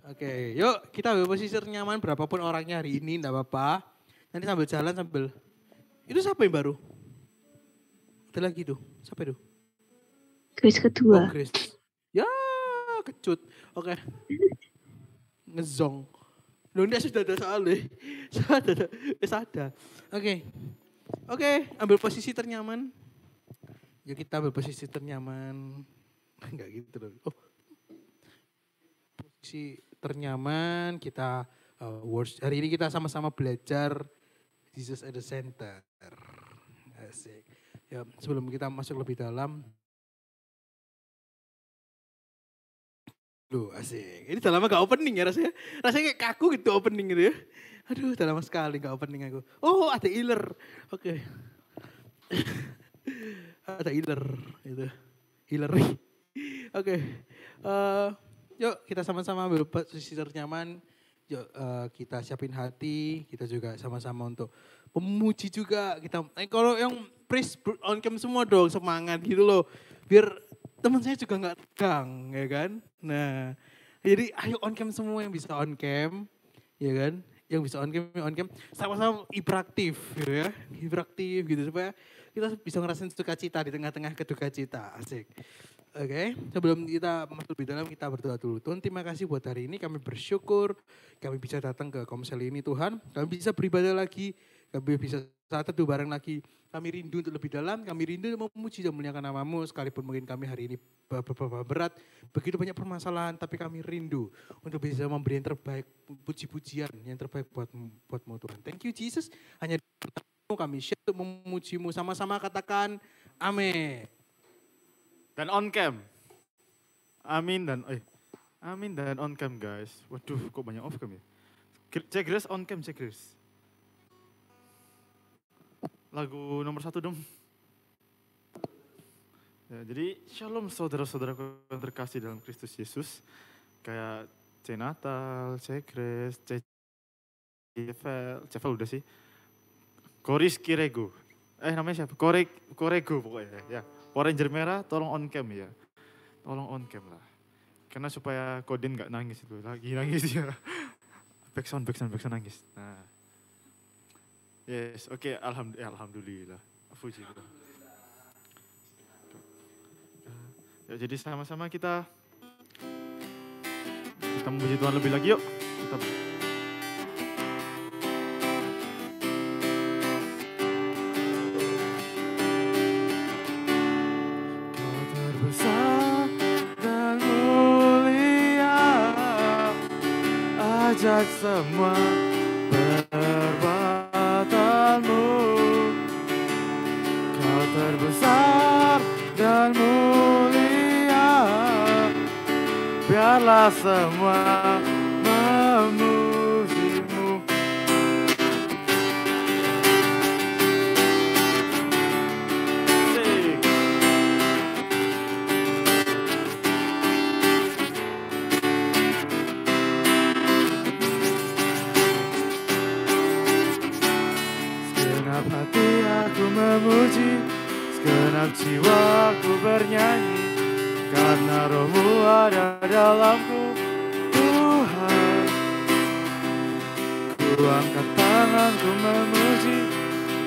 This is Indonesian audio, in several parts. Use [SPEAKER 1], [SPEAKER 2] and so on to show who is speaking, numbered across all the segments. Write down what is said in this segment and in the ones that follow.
[SPEAKER 1] Oke, yuk kita ambil posisi nyaman berapapun orangnya hari ini, enggak apa-apa. Nanti sambil jalan sambil, itu siapa yang baru? Ada lagi tuh, siapa itu?
[SPEAKER 2] Grace
[SPEAKER 1] Oh,
[SPEAKER 2] kedua.
[SPEAKER 1] Grace. Ya, kecut. Oke. Ngezong. Loh, ini sudah ada soalnya. Sudah ada. Oke. Oke, ambil posisi ternyaman. Yuk kita ambil posisi ternyaman. Enggak gitu loh. Oh. Posisi ternyaman, kita hari ini kita sama-sama belajar Jesus at the Center. Asik. Ya, sebelum kita masuk lebih dalam, Loh asik, ini udah lama gak opening ya rasanya. Rasanya kayak kaku gitu opening gitu ya. Aduh udah lama sekali gak opening aku. Oh ada healer, oke. Ada healer, itu. Healer. Oke, yuk kita sama-sama ambil posisi ternyaman. Yuk kita siapin hati, kita juga sama-sama untuk memuji juga. Kita kalau yang praise on cam semua dong, semangat gitu loh. Biar teman saya juga nggak tegang, ya kan? Nah, jadi ayo on cam semua yang bisa on cam, ya kan? Yang bisa on cam, sama-sama hiperaktif, gitu ya, hiperaktif gitu supaya kita bisa ngerasain sukacita di tengah-tengah keduka cita, asik. Oke, sebelum kita masuk lebih dalam kita berdoa dulu. Tuhan terima kasih buat hari ini, kami bersyukur kami bisa datang ke Komsel ini Tuhan. Kami bisa beribadah lagi, kami bisa saat teduh bareng lagi. Kami rindu untuk lebih dalam, kami rindu untuk memuji dan memuliakan namamu. Sekalipun mungkin kami hari ini berat, begitu banyak permasalahan, tapi kami rindu untuk bisa memberi yang terbaik, puji-pujian yang terbaik buatmu Tuhan. Thank you Jesus, hanya kami share untuk memujimu, sama-sama katakan amin.
[SPEAKER 3] Dan on cam. Amin dan on cam guys. Waduh kok banyak off cam ya. Cek Grace on cam, cek Grace. Lagu nomor 1 dong. Ya, jadi shalom saudara-saudaraku yang terkasih dalam Kristus Yesus. Kayak C Natal, C Grace, C Cevel udah sih. Koris Kirego. Namanya siapa? Korego pokoknya ya. Power Ranger merah tolong on cam ya. Tolong on cam lah. Karena supaya Kodin gak nangis itu. Lagi nangis ya. Backsound nangis. Nah. Yes, oke. Alhamdulillah. Puji Allah. Ya, jadi sama-sama kita memuji Tuhan lebih lagi yuk. Kita ajaib semua perbuatanmu, kau terbesar dan mulia, biarlah semua memujimu. Memuji, segenap jiwaku bernyanyi, karena rohmu ada dalamku, Tuhan. Ku angkat tanganku memuji,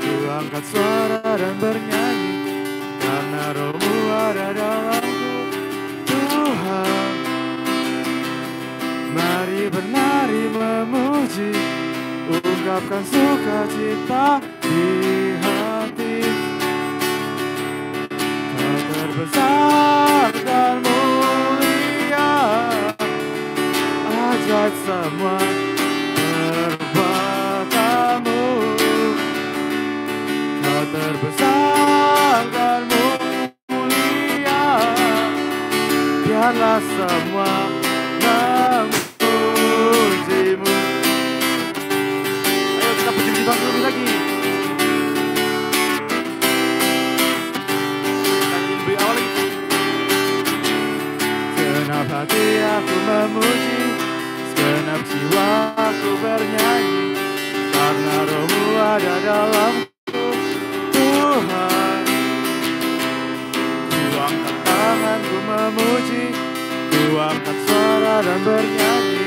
[SPEAKER 3] ku angkat suara dan bernyanyi, karena rohmu ada dalamku, Tuhan. Mari bernari memuji, ungkapkan sukacita di hati. Kau terbesar dan mulia, ajaib semua perbuatanmu. Kau terbesar dan mulia, biarlah semua memujimu. Ayo kita puji Tuhan lebih lagi. Segenap hati aku memuji, segenap jiwaku bernyanyi, karena rohmu ada dalamku, Tuhan. Ku angkat tanganku memuji, ku angkat suara dan bernyanyi,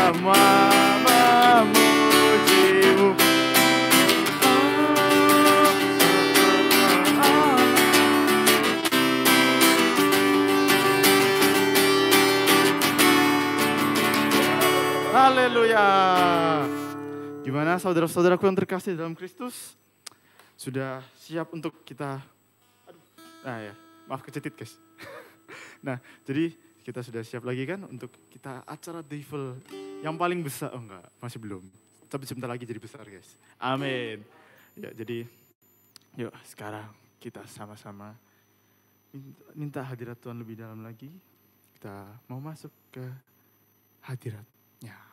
[SPEAKER 3] semua memujimu. Haleluya. Gimana saudara-saudaraku yang terkasih dalam Kristus? Sudah siap untuk kita... maaf kecetit guys. Nah, jadi kita sudah siap lagi kan untuk kita acara Devil yang paling besar. Oh enggak, masih belum. Tapi sebentar lagi jadi besar guys. Amin. Ya, jadi yuk sekarang kita sama-sama minta hadirat Tuhan lebih dalam lagi. Kita mau masuk ke hadiratnya.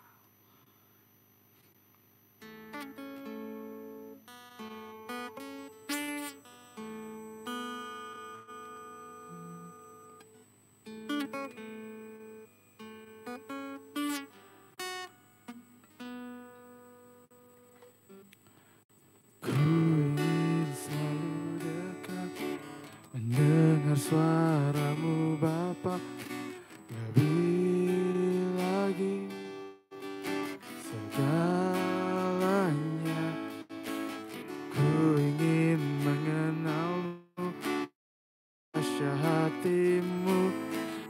[SPEAKER 3] Suaramu Bapa, lebih lagi segalanya. Ku ingin mengenalmu, rahasia hatimu,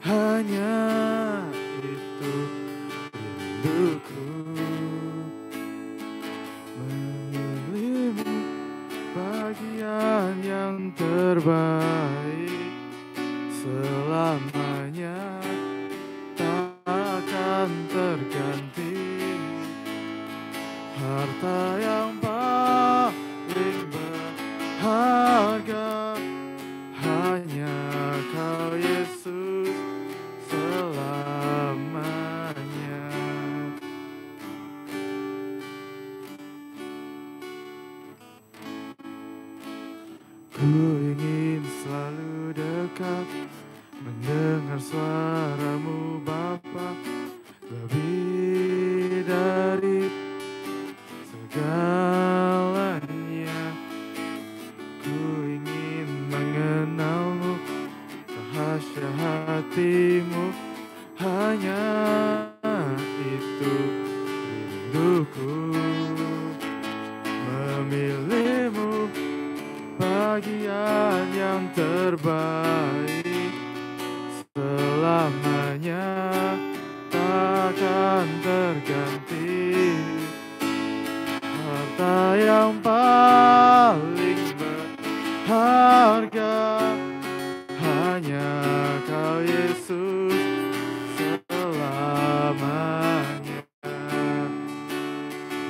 [SPEAKER 3] hanya itu rinduku. Memilihmu bagian yang terbaik. Selamanya takkan terganti. Harta yang paling berharga hanya Kau Yesus selamanya. Ku ingin selalu dekat, mendengar suaramu Bapa, lebih dari segalanya. Ku ingin mengenalmu, rahasia hatimu, hanya itu rinduku. Memilihmu bagian yang terbaik. Selamanya takkan terganti. Harta yang paling berharga hanya Kau Yesus selamanya.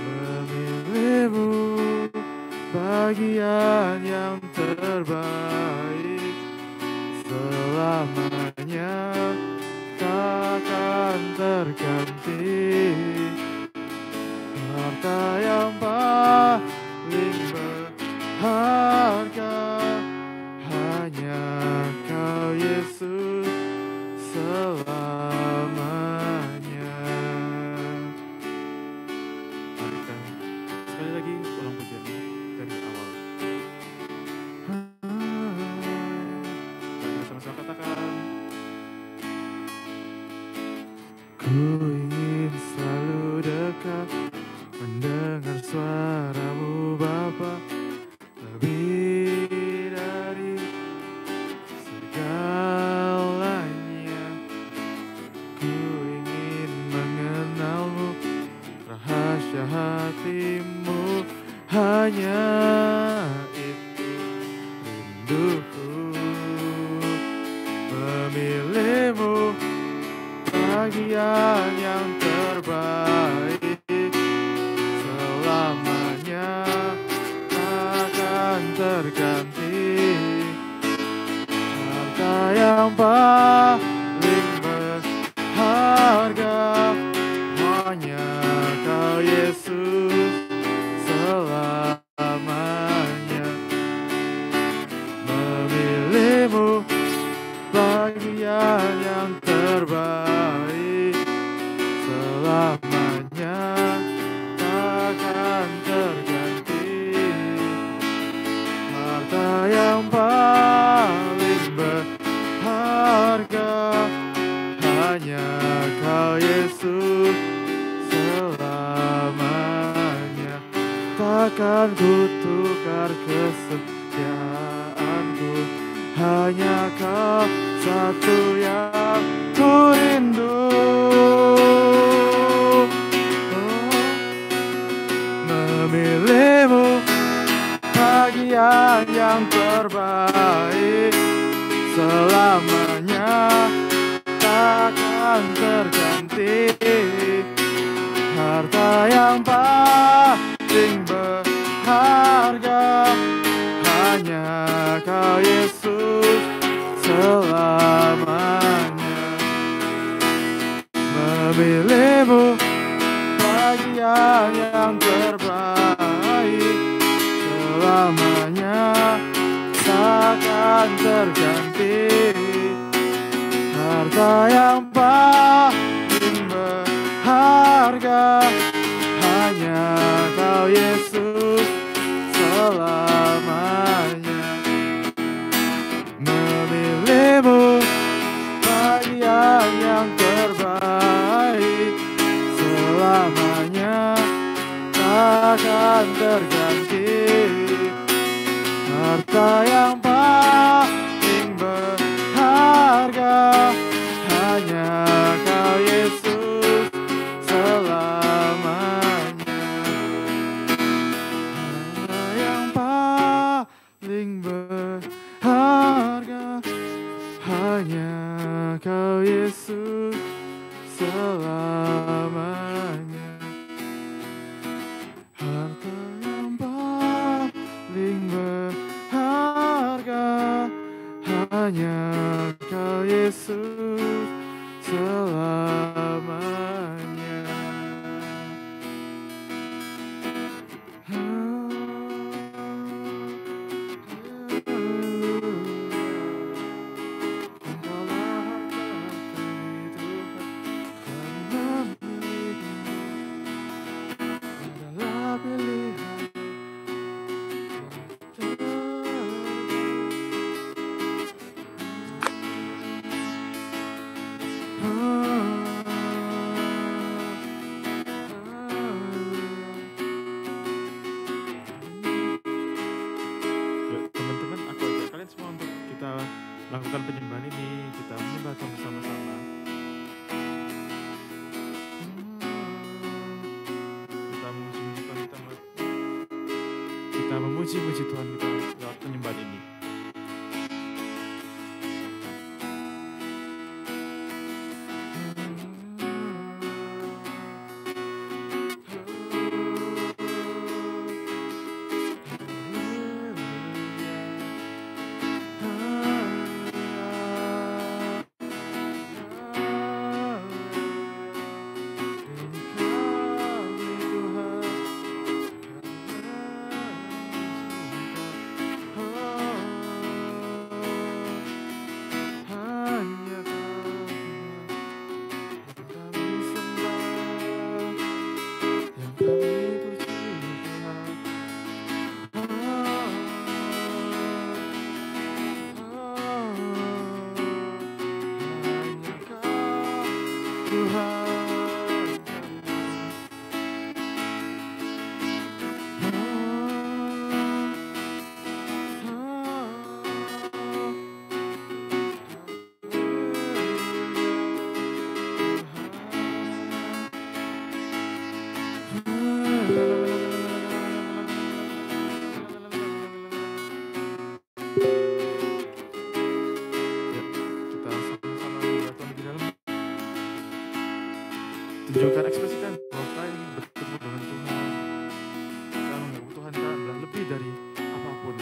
[SPEAKER 3] Memilihmu bagian yang terbaik. Selamanya takkan terganti. Harta yang paling berharga hanya Kau Yesus selamanya. Mari kita sekali lagi ulang pujian dari awal. Sama-sama katakan. Ku ingin selalu dekat, mendengar suaramu Bapa, lebih dari segalanya. Ku ingin mengenalmu, rahasia hatimu, hanya itu rinduku. Memilihmu bagian yang terbaik. Selamanya takkan terganti. Harta yang paling berharga hanya Kau Yesus selamanya. Memilihmu bagian yang terbaik. Selamanya takkan terganti. Harta yang paling berharga hanya Kau satu yang ku rindu. Memilihmu bagian yang terbaik, selamanya takkan terganti. Harta yang paling berharga hanya Kau Yesus selamanya. Memilihmu bagian yang terbaik, selamanya takkan terganti. Harta yang paling berharga hanya Kau Yesus selamanya. Memilihmu bagian yang terbaik, selamanya takkan terganti. Harta yang paling berharga hanya Kau Yesus selamanya. Harta yang paling berharga hanya Kau Yesus selamanya. Harta yang paling berharga hanya Kau Yesus selamanya. Teman-teman, aku ajak kalian semua untuk kita lakukan penyembahan ini. Kita menyembah Tuhan bersama-sama. Kita memuji-muji Tuhan kita lewat penyembahan ini. Tunjukkan, ekspresikan bahwa kalian ingin bertemu dengan Tuhan. Kalian menganggap Tuhan adalah lebih dari apapun.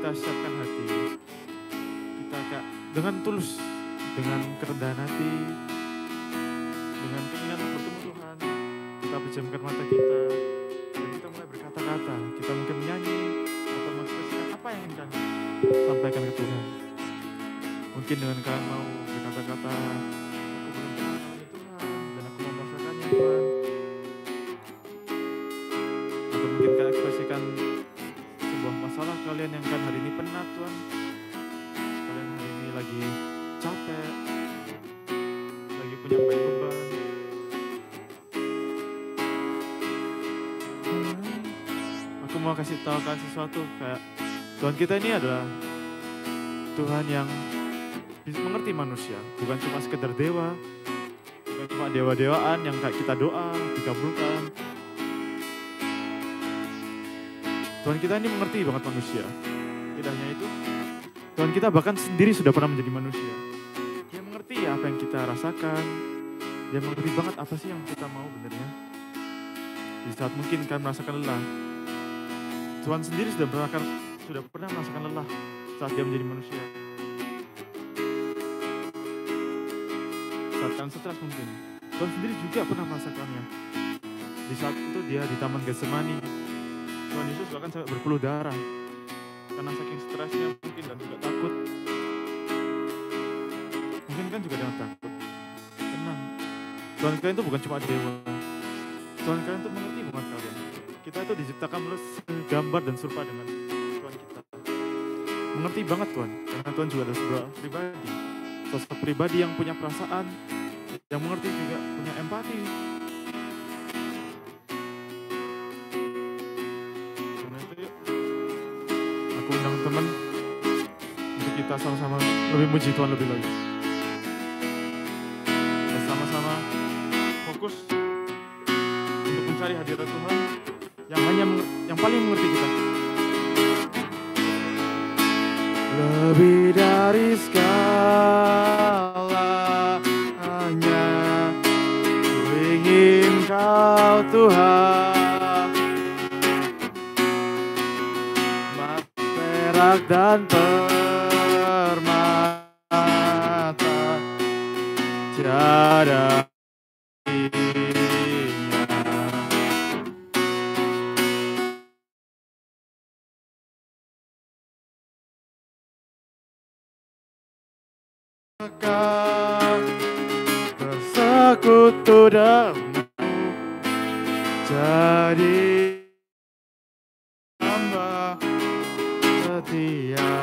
[SPEAKER 3] kita siapkan hati, kita kayak dengan tulus, dengan kerendahan hati, dengan keinginan untuk bertemu Tuhan, kita pejamkan mata kita, dan kita mulai berkata-kata, kita mungkin menyanyi, atau mengekspresikan apa yang ingin kalian sampaikan ke Tuhan. Mungkin dengan kalian mau berkata-kata, aku belum kenal sama Tuhan, dan aku mau merasakannya Tuhan. Atau mungkin kalian ekspresikan sebuah masalah kalian yang kan hari ini penat Tuhan. Kalian hari ini lagi capek, lagi punya banyak beban. Aku mau kasih tahu kalian sesuatu, kayak Tuhan kita ini adalah Tuhan yang mengerti manusia, bukan cuma sekedar dewa, bukan cuma dewa-dewaan yang kayak kita doa dikabulkan. Tuhan kita ini mengerti banget manusia. Tidak hanya itu, Tuhan kita bahkan sendiri sudah pernah menjadi manusia. Dia mengerti apa yang kita rasakan. Dia mengerti banget apa sih yang kita mau benernya. Di saat mungkin kalian merasakan lelah, Tuhan sendiri sudah pernah merasakan lelah saat dia menjadi manusia. Saat kalian stres mungkin, Tuhan sendiri juga pernah merasakannya. Di saat itu dia di Taman Getsemani, Tuhan Yesus bahkan sampai berpeluh darah karena saking stresnya mungkin dan juga takut. Mungkin kan juga dengan takut. Tenang, Tuhan kalian itu bukan cuma dewa. Tuhan kalian itu mengerti banget kalian. Kita itu diciptakan menurut gambar dan serupa dengan Tuhan kita. Mengerti banget Tuhan, karena Tuhan juga adalah sebuah pribadi. Sosok pribadi yang punya perasaan, yang mengerti juga, punya empati. Karena itu yuk, aku undang teman untuk kita sama-sama lebih muji Tuhan lebih lagi. Kita sama-sama fokus untuk mencari hadirat Tuhan yang paling mengerti kita. Lebih dari segalanya, ku ingin Kau Tuhan, emas, perak dan permata, tiada bersekutu denganmu, jadi hamba setia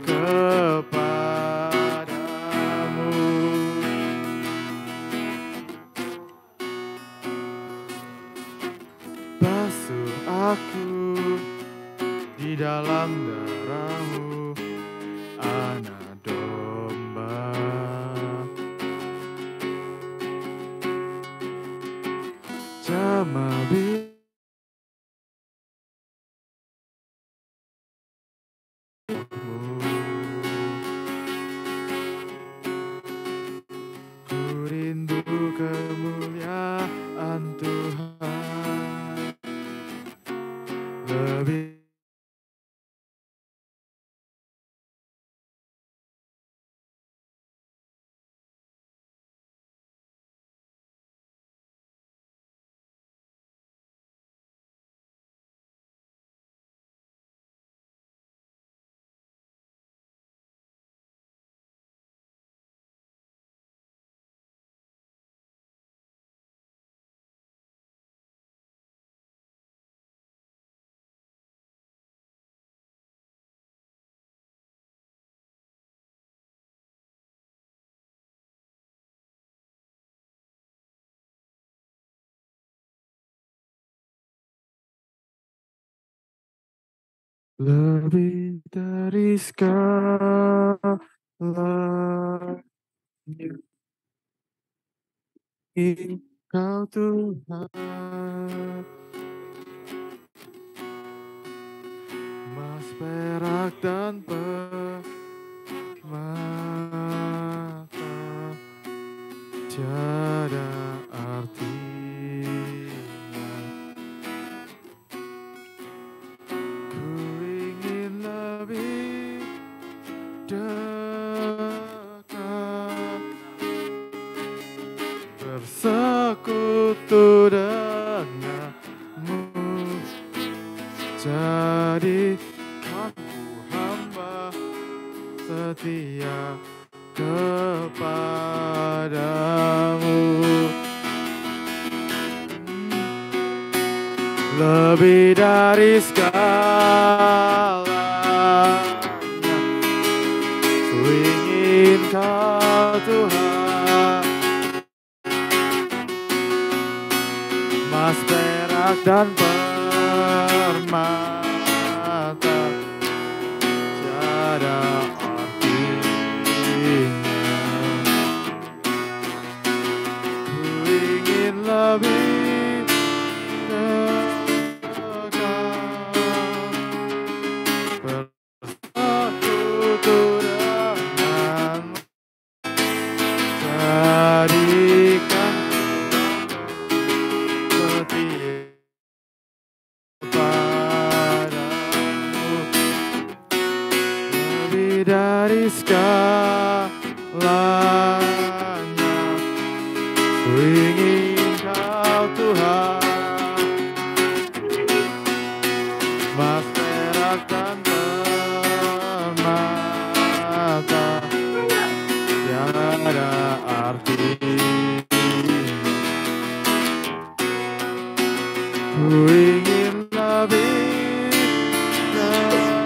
[SPEAKER 3] kepadamu. Basuh aku di dalam darah-Mu, anak domba. Jamah bibirmu, ku rindu kemuliaan Tuhan. Lebih dari segalanya, Engkau Tuhan, emas, perak dan permata, tiada artinya. Ku ingin lebih setia kepadamu. Lebih dari segalanya, ku ingin Kau Tuhan, emas, perak, dan permata, tiada artinya. Ku ingin lebih dekat, bersekutu denganmu, jadikan setia padamu. Lebih dari segalanya, ku ingin Kau Tuhan, emas, perak, dan permata, tiada artinya. Ku ingin lebih dekat,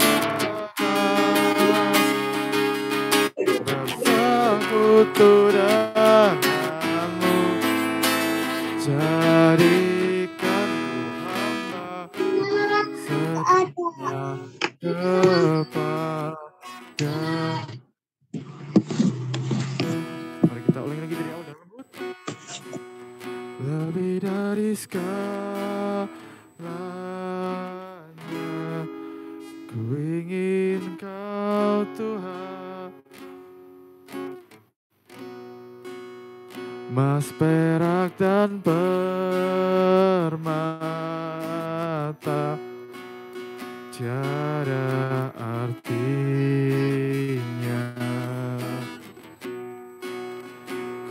[SPEAKER 3] bersekutu denganmu, jadikan ku hamba setia kepada. Mari kita ulangi lagi dari awal dalam lembut. Lebih dari segalanya, ku ingin Kau Tuhan, emas, perak, dan permata, tiada artinya.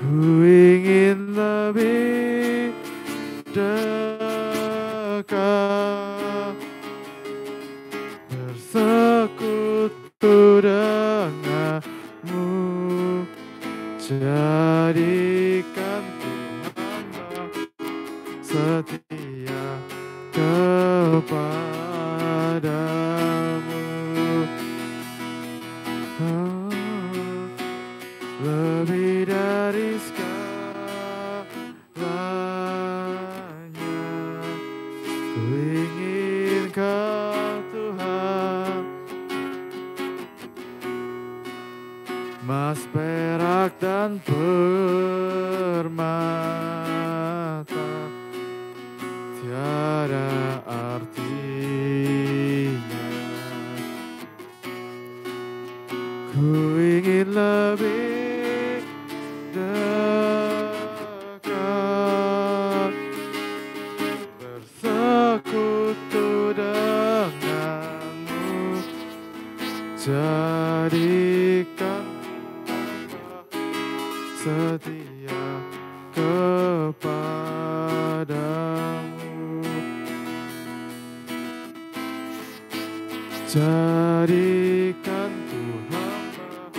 [SPEAKER 3] Ku ingin lebih dekat, bersekutu denganmu, jadikan ku hamba setia kepadamu. Lebih dari segalanya, ku ingin Kau Tuhan, emas, perak, dan permata, tiada artinya. Ku ingin lebih dekat, bersekutu denganmu, jadikan hamba setia kepadamu, jadikan ku hamba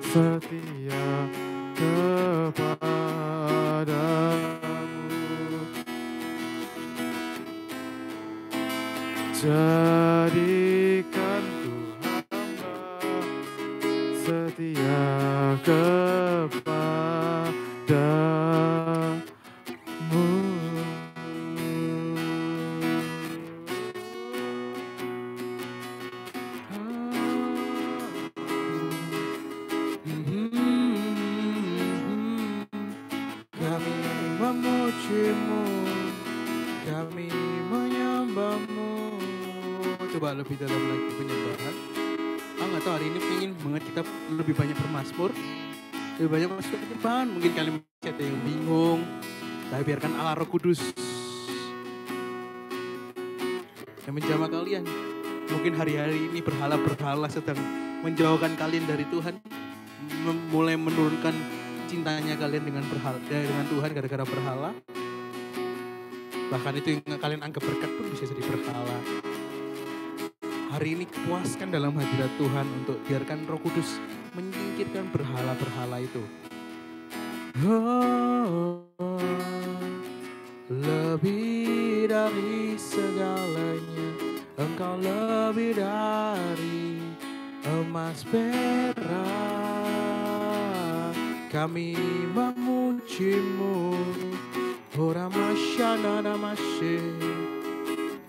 [SPEAKER 3] setia kepadamu, jadikan ku hamba setia kepadamu.
[SPEAKER 1] Kami memujimu, kami menyembahmu. Coba lebih dalam lagi penyembahan. Nggak tahu hari ini pengen banget kita lebih banyak bermazmur, lebih banyak masuk penyembahan. Mungkin kalian ada yang bingung, tapi biarkan Allah Roh Kudus yang menjamah kalian. Mungkin hari-hari ini berhala-berhala sedang menjauhkan kalian dari Tuhan, mulai menurunkan cintanya kalian dengan berhala, dengan Tuhan gara-gara berhala. Bahkan itu yang kalian anggap berkat pun bisa jadi berhala. hari ini puaskan dalam hadirat Tuhan untuk biarkan Roh Kudus menyingkirkan berhala-berhala itu. Oh, lebih dari segalanya, Engkau lebih dari emas perak. Kami memuji-Mu, Ora masyana namasye.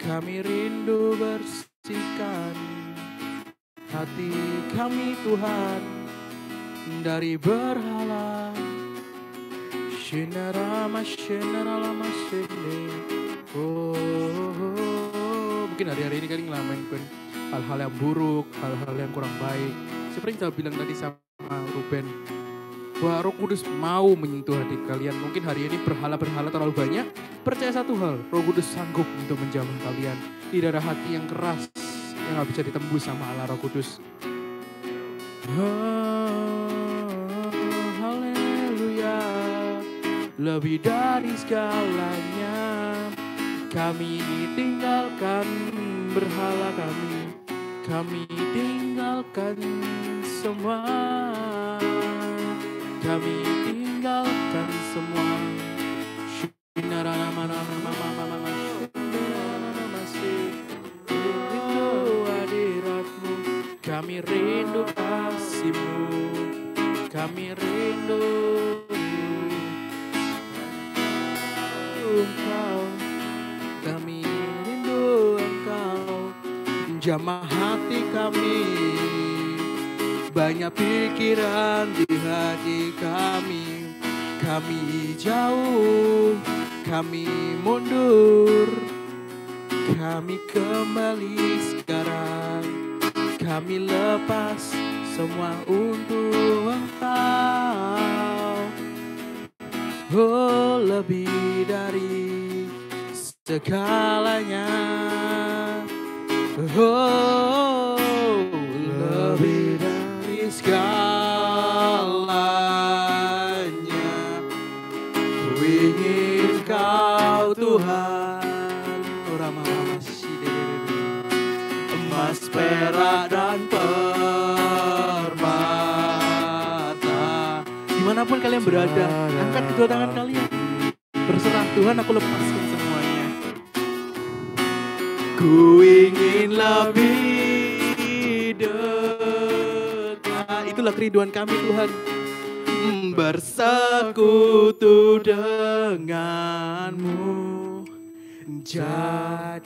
[SPEAKER 1] Kami rindu bersihkan hati kami Tuhan dari berhala. Mungkin hari-hari ini kalian ngalamin hal-hal yang buruk, hal-hal yang kurang baik. Seperti yang saya bilang tadi sama Ruben, bahwa Roh Kudus mau menyentuh hati kalian. Mungkin hari ini berhala-berhala terlalu banyak. Percaya satu hal, Roh Kudus sanggup untuk menjamah kalian. Tidak ada hati yang keras yang gak bisa ditembus sama Allah Roh Kudus. Haleluya. Lebih dari segalanya, kami tinggalkan berhala kami. Kami tinggalkan semua. Kami tinggalkan semua. Rindu hadiratmu, kami rindu kasih-Mu, kami rindu Engkau, kami rindu Engkau, jamah hati kami. Banyak pikiran di hati kami. Kami jauh, kami mundur. Kami kembali sekarang. Kami lepas semua untuk Engkau. Oh, lebih dari segalanya. Oh, lebih dari segalanya, ku ingin Kau Tuhan. Emas, perak dan permata. Dimanapun kalian berada, angkat kedua tangan kalian. Berserah Tuhan, aku lepaskan semuanya. Ku ingin lebih dekat. Itulah kerinduan kami Tuhan. Bersekutu denganmu. Jadikanku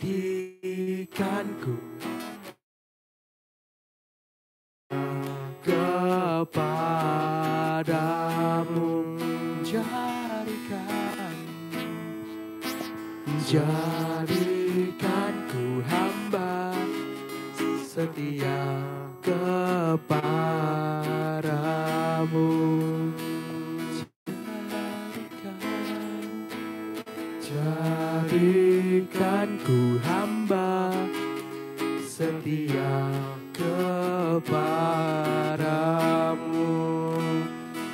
[SPEAKER 1] kepadamu. Jadikanku hamba setia kepadamu. Jadikanku hamba setia kepadamu.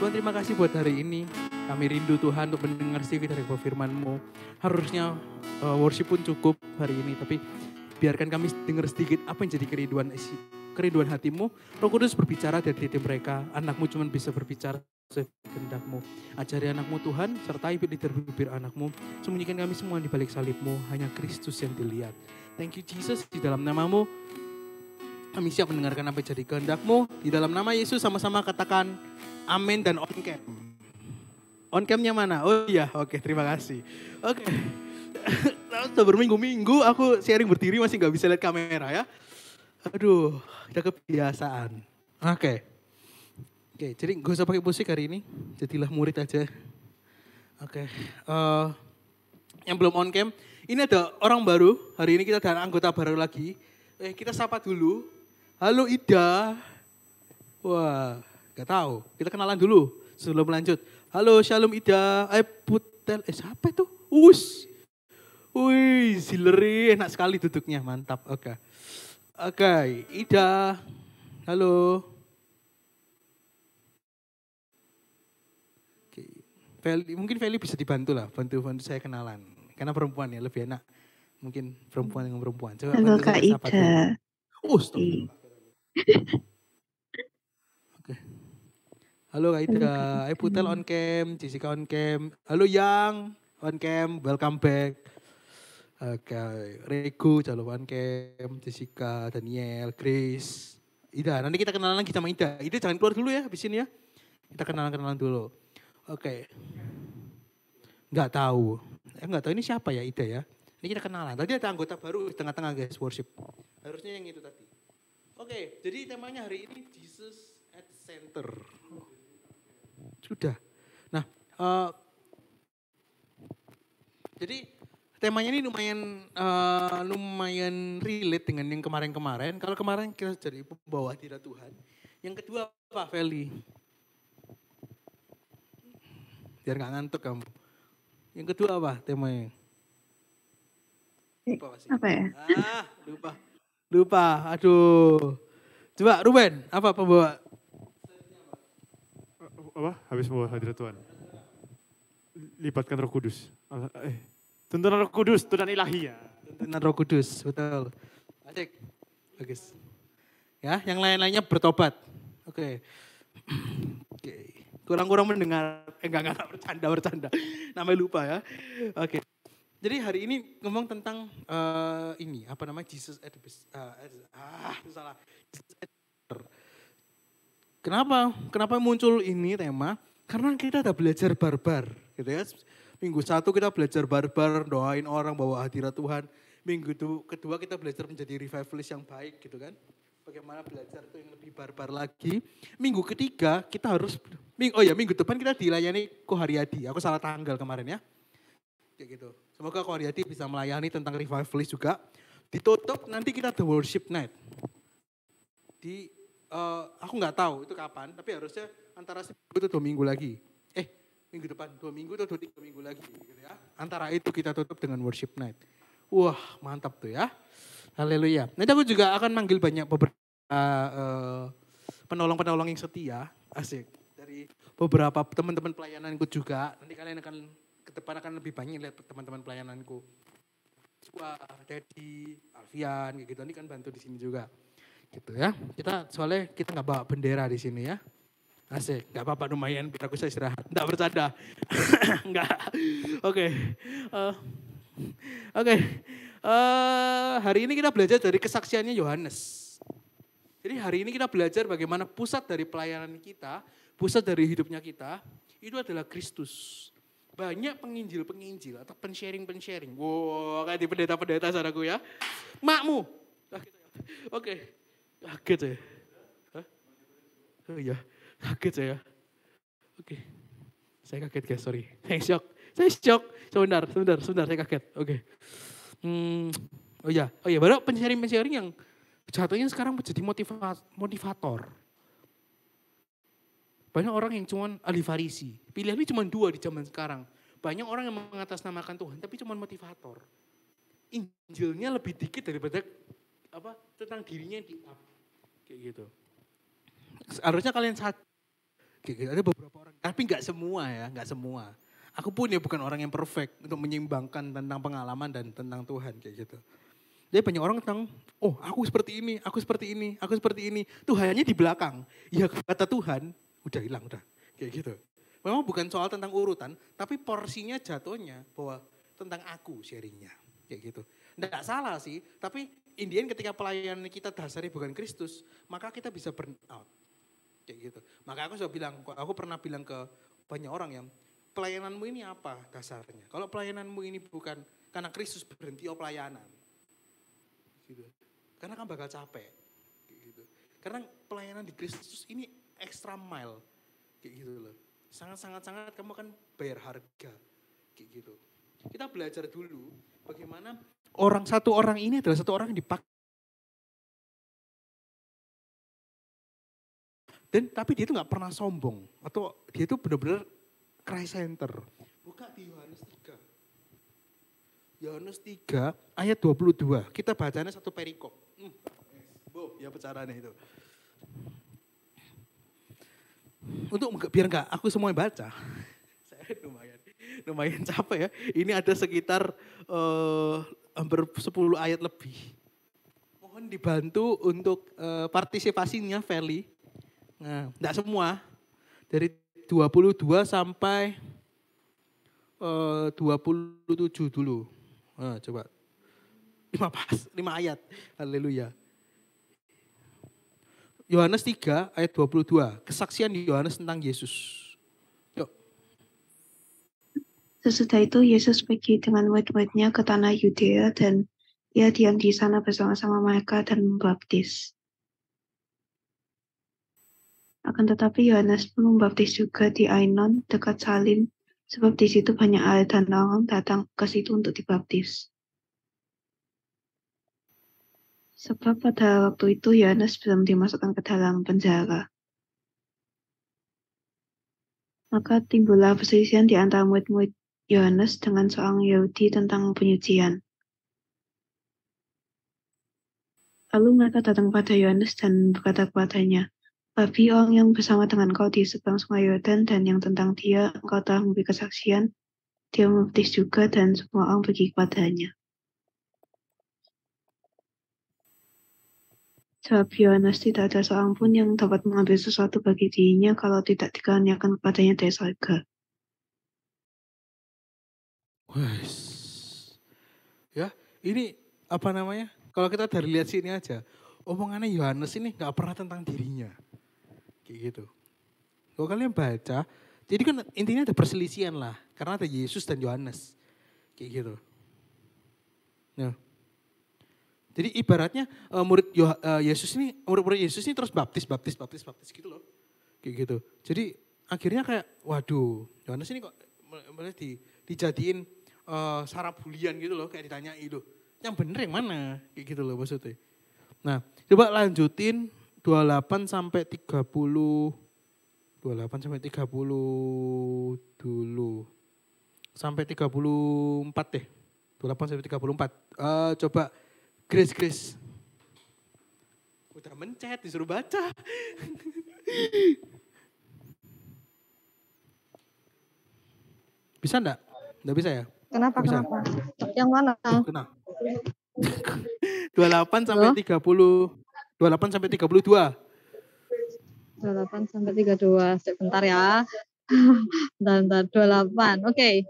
[SPEAKER 1] Tuhan, terima kasih buat hari ini. Kami rindu Tuhan untuk mendengar sedikit dari firman-Mu. Harusnya worship pun cukup hari ini, tapi biarkan kami dengar sedikit apa yang jadi kerinduan hati-Mu. Roh Kudus berbicara dari diri mereka. Anak-Mu cuma bisa berbicara kehendak-Mu. Ajari anak-Mu Tuhan, sertai bibir anak-Mu. Sembunyikan kami semua di balik salib-Mu. Hanya Kristus yang dilihat. Thank you Jesus, di dalam nama-Mu kami siap mendengarkan apa yang jadi kehendak-Mu. Di dalam nama Yesus sama-sama katakan amin dan on cam. On camnya mana? Oh iya, oke, terima kasih. Oke. Sudah berminggu-minggu aku sharing berdiri masih gak bisa lihat kamera ya. Aduh, udah kebiasaan. Oke, jadi gak usah pakai musik hari ini. Jadilah murid aja. Oke. Yang belum on cam, ini ada orang baru. Hari ini kita ada anggota baru lagi. Kita sapa dulu. Halo Ida. Wah, gak tahu. Kita kenalan dulu sebelum lanjut. Halo, Shalom Ida. Putel. Siapa itu? Wih, Zileri, enak sekali duduknya, mantap. Oke, Ida. Halo. Mungkin Feli bisa dibantu lah, bantu saya kenalan. Karena perempuan ya, lebih enak. Mungkin perempuan dengan perempuan. Coba
[SPEAKER 2] halo Kak Ida.
[SPEAKER 1] Astagfirullah. Oke. Halo Kak Ida, Putel on cam, Jessica on cam. Halo Yang on cam, welcome back. Oke, Rego, Jalo on cam, Jessica, Daniel, Grace, Ida. Nanti kita kenalan lagi sama Ida. Ida jangan keluar dulu ya, habis ini ya. Kita kenalan dulu. Oke. Nggak tahu ini siapa ya Ida ya. Ini kita kenalan. Tadi ada anggota baru di tengah-tengah guys, worship. Harusnya yang itu tadi. Oke, jadi temanya hari ini Jesus at Center. Sudah. Nah, jadi temanya ini lumayan relate dengan yang kemarin-kemarin. Kalau kemarin kita jadi pembawa hadirat Tuhan. Yang kedua Pak Feli. Biar nggak ngantuk kamu. Yang kedua apa temanya? Lupa pasti.
[SPEAKER 2] Apa ya?
[SPEAKER 1] Lupa. Aduh. Coba Ruben, apa pembawa?
[SPEAKER 3] Apa? Habis bawa hadirat Tuhan. Libatkan Roh Kudus. Tuntunan Roh Kudus, tuntunan ilahi ya.
[SPEAKER 1] Tuntunan Roh Kudus, betul. Asik. Bagus. Ya, yang lain-lainnya bertobat. Oke. Kurang-kurang mendengar. Enggak bercanda. Namanya lupa ya. Oke. Jadi hari ini ngomong tentang Jesus at salah. Kenapa muncul ini tema? Karena kita ada belajar barbar, gitu ya. Minggu 1 kita belajar barbar, doain orang bawa hadirat Tuhan. Minggu kedua kita belajar menjadi revivalist yang baik, gitu kan. Bagaimana belajar itu yang lebih barbar lagi. Minggu ketiga kita minggu depan kita dilayani Ko Haryadi. Aku salah tanggal kemarin ya. Kayak gitu. Semoga Ko Haryadi bisa melayani tentang revivalist juga. Ditutup nanti kita the worship night. Aku nggak tahu itu kapan, tapi harusnya antara seminggu itu 2 minggu lagi. Minggu depan 2 minggu atau 3 minggu lagi gitu ya. Antara itu kita tutup dengan worship night. Wah mantap tuh ya. Haleluya. Nanti aku juga akan manggil banyak beberapa penolong-penolong yang setia. Asik. Dari beberapa teman-teman pelayananku juga. Nanti kalian akan ke depan akan lebih banyak lihat teman-teman pelayananku. Wah, Dedi, Alfian, kayak gitu. Nanti kan bantu di sini juga. Gitu ya. Soalnya kita nggak bawa bendera di sini ya. Asik, nggak apa-apa lumayan biar aku bisa istirahat. Nggak bercanda. Nggak. Oke. Hari ini kita belajar dari kesaksiannya Yohanes. Jadi hari ini kita belajar bagaimana pusat dari pelayanan kita, pusat dari hidupnya kita, itu adalah Kristus. Banyak penginjil atau pensharing. Wow, kayak di pendeta-pendeta saudaraku ya. Makmu. Oke. Kaget ya. Hah? Oh iya, kaget saya. Oke. Saya kaget guys, sorry. Saya shock. Sebentar, saya kaget. Oke. Oh iya, baru pensharing yang jatuhnya sekarang menjadi motivator. Banyak orang yang cuma ahli farisi. Pilihannya cuma 2 di zaman sekarang. Banyak orang yang mengatasnamakan Tuhan, tapi cuma motivator. Injilnya lebih dikit daripada tentang dirinya di up. Kayak gitu. Harusnya kalian sadar. Ada beberapa orang, tapi nggak semua. Aku pun ya bukan orang yang perfect untuk menyeimbangkan tentang pengalaman dan tentang Tuhan kayak gitu. Jadi banyak orang tentang, aku seperti ini. Tuhannya di belakang. Ya kata Tuhan, udah hilang udah. Kayak gitu. Memang bukan soal tentang urutan, tapi porsinya jatuhnya bahwa tentang aku sharingnya. Kayak gitu. Nggak salah sih, tapi Indian ketika pelayanan kita dasarnya bukan Kristus, maka kita bisa burn out. Kayak gitu. Maka aku pernah bilang ke banyak orang yang, pelayananmu ini apa dasarnya? Kalau pelayananmu ini bukan karena Kristus berhenti pelayanan. Gitu. Karena kan bakal capek. Kayak gitu. Karena pelayanan di Kristus ini extra mile. Kayak gitu loh. Sangat kamu kan bayar harga. Kayak gitu. Kita belajar dulu bagaimana satu orang ini adalah satu orang yang dipakai. Tapi dia itu gak pernah sombong. Atau dia itu benar-benar Christ center. Buka di Yohanes 3. Yohanes 3 ayat 22. Kita bacanya satu perikop. Ya pecarannya itu. Biar enggak aku semua baca. Saya lumayan capek ya. Ini ada sekitar hampir 10 ayat lebih. Mohon teman-teman dibantu untuk partisipasinya Feli. Nah, enggak semua. Dari 22 sampai 27 dulu. Nah, coba. 5 ayat. Haleluya. Yohanes 3 ayat 22. Kesaksian Yohanes tentang Yesus. Yuk.
[SPEAKER 2] Sesudah itu Yesus pergi dengan murid-muridnya ke tanah Yudea dan ia diam di sana bersama-sama mereka dan membaptis. Akan tetapi Yohanes pun membaptis juga di Ainon dekat Salim, sebab di situ banyak air dan orang datang ke situ untuk dibaptis. Sebab pada waktu itu Yohanes belum dimasukkan ke dalam penjara. Maka timbullah perselisihan di antara murid-murid Yohanes dengan seorang Yahudi tentang penyucian. Lalu mereka datang kepada Yohanes dan berkata kepadanya, Rabi, orang yang bersama dengan kau di seberang sungai Yordan dan yang tentang dia engkau telah memberi kesaksian, dia membaptis juga dan semua orang pergi kepadanya. Sebab Yohanes tidak ada seorang pun yang dapat mengambil sesuatu bagi dirinya kalau tidak dikaruniakan kepadanya dari surga.
[SPEAKER 1] Wes. Ya, ini apa namanya? Kalau kita dari lihat sini aja, omongannya Yohanes ini nggak pernah tentang dirinya. Kayak gitu. Kalau kalian baca, jadi kan intinya ada perselisihan lah. Karena ada Yesus dan Yohanes. Kayak gitu. Nah. Jadi ibaratnya Yesus ini, murid-murid Yesus ini terus baptis gitu loh. Kayak gitu. Jadi akhirnya kayak, waduh, Yohanes ini kok dijadiin saraf bulian gitu loh, kayak ditanya itu. Yang bener yang mana? Kayak gitu loh maksudnya. Nah, coba lanjutin 28 sampai 30 dulu. Sampai 34 deh. 28 sampai 34. Coba Grace. Udah mencet, disuruh baca. Bisa enggak? Enggak bisa ya?
[SPEAKER 4] Kenapa?
[SPEAKER 1] Bisa.
[SPEAKER 4] Kenapa? Yang mana?
[SPEAKER 1] Kenapa? 28 sampai 30. 28 sampai 32.
[SPEAKER 4] 28 sampai 32. Sebentar ya. Bentar, 28. Oke.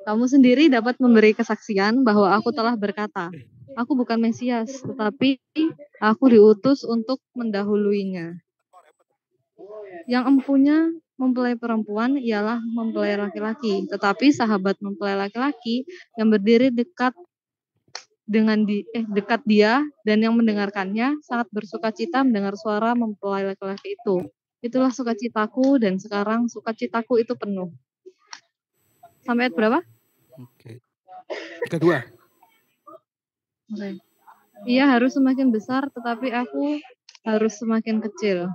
[SPEAKER 4] Kamu sendiri dapat memberi kesaksian bahwa aku telah berkata, aku bukan Mesias, tetapi aku diutus untuk mendahuluinya. Yang empunya mempelai perempuan ialah mempelai laki-laki, tetapi sahabat mempelai laki-laki yang berdiri dekat dia dan yang mendengarkannya sangat bersukacita mendengar suara mempelai laki-laki itu. Itulah sukacitaku dan sekarang sukacitaku itu penuh. Sampai ayat berapa?
[SPEAKER 1] Oke. Kedua.
[SPEAKER 4] Oke. Ia harus semakin besar tetapi aku harus semakin kecil.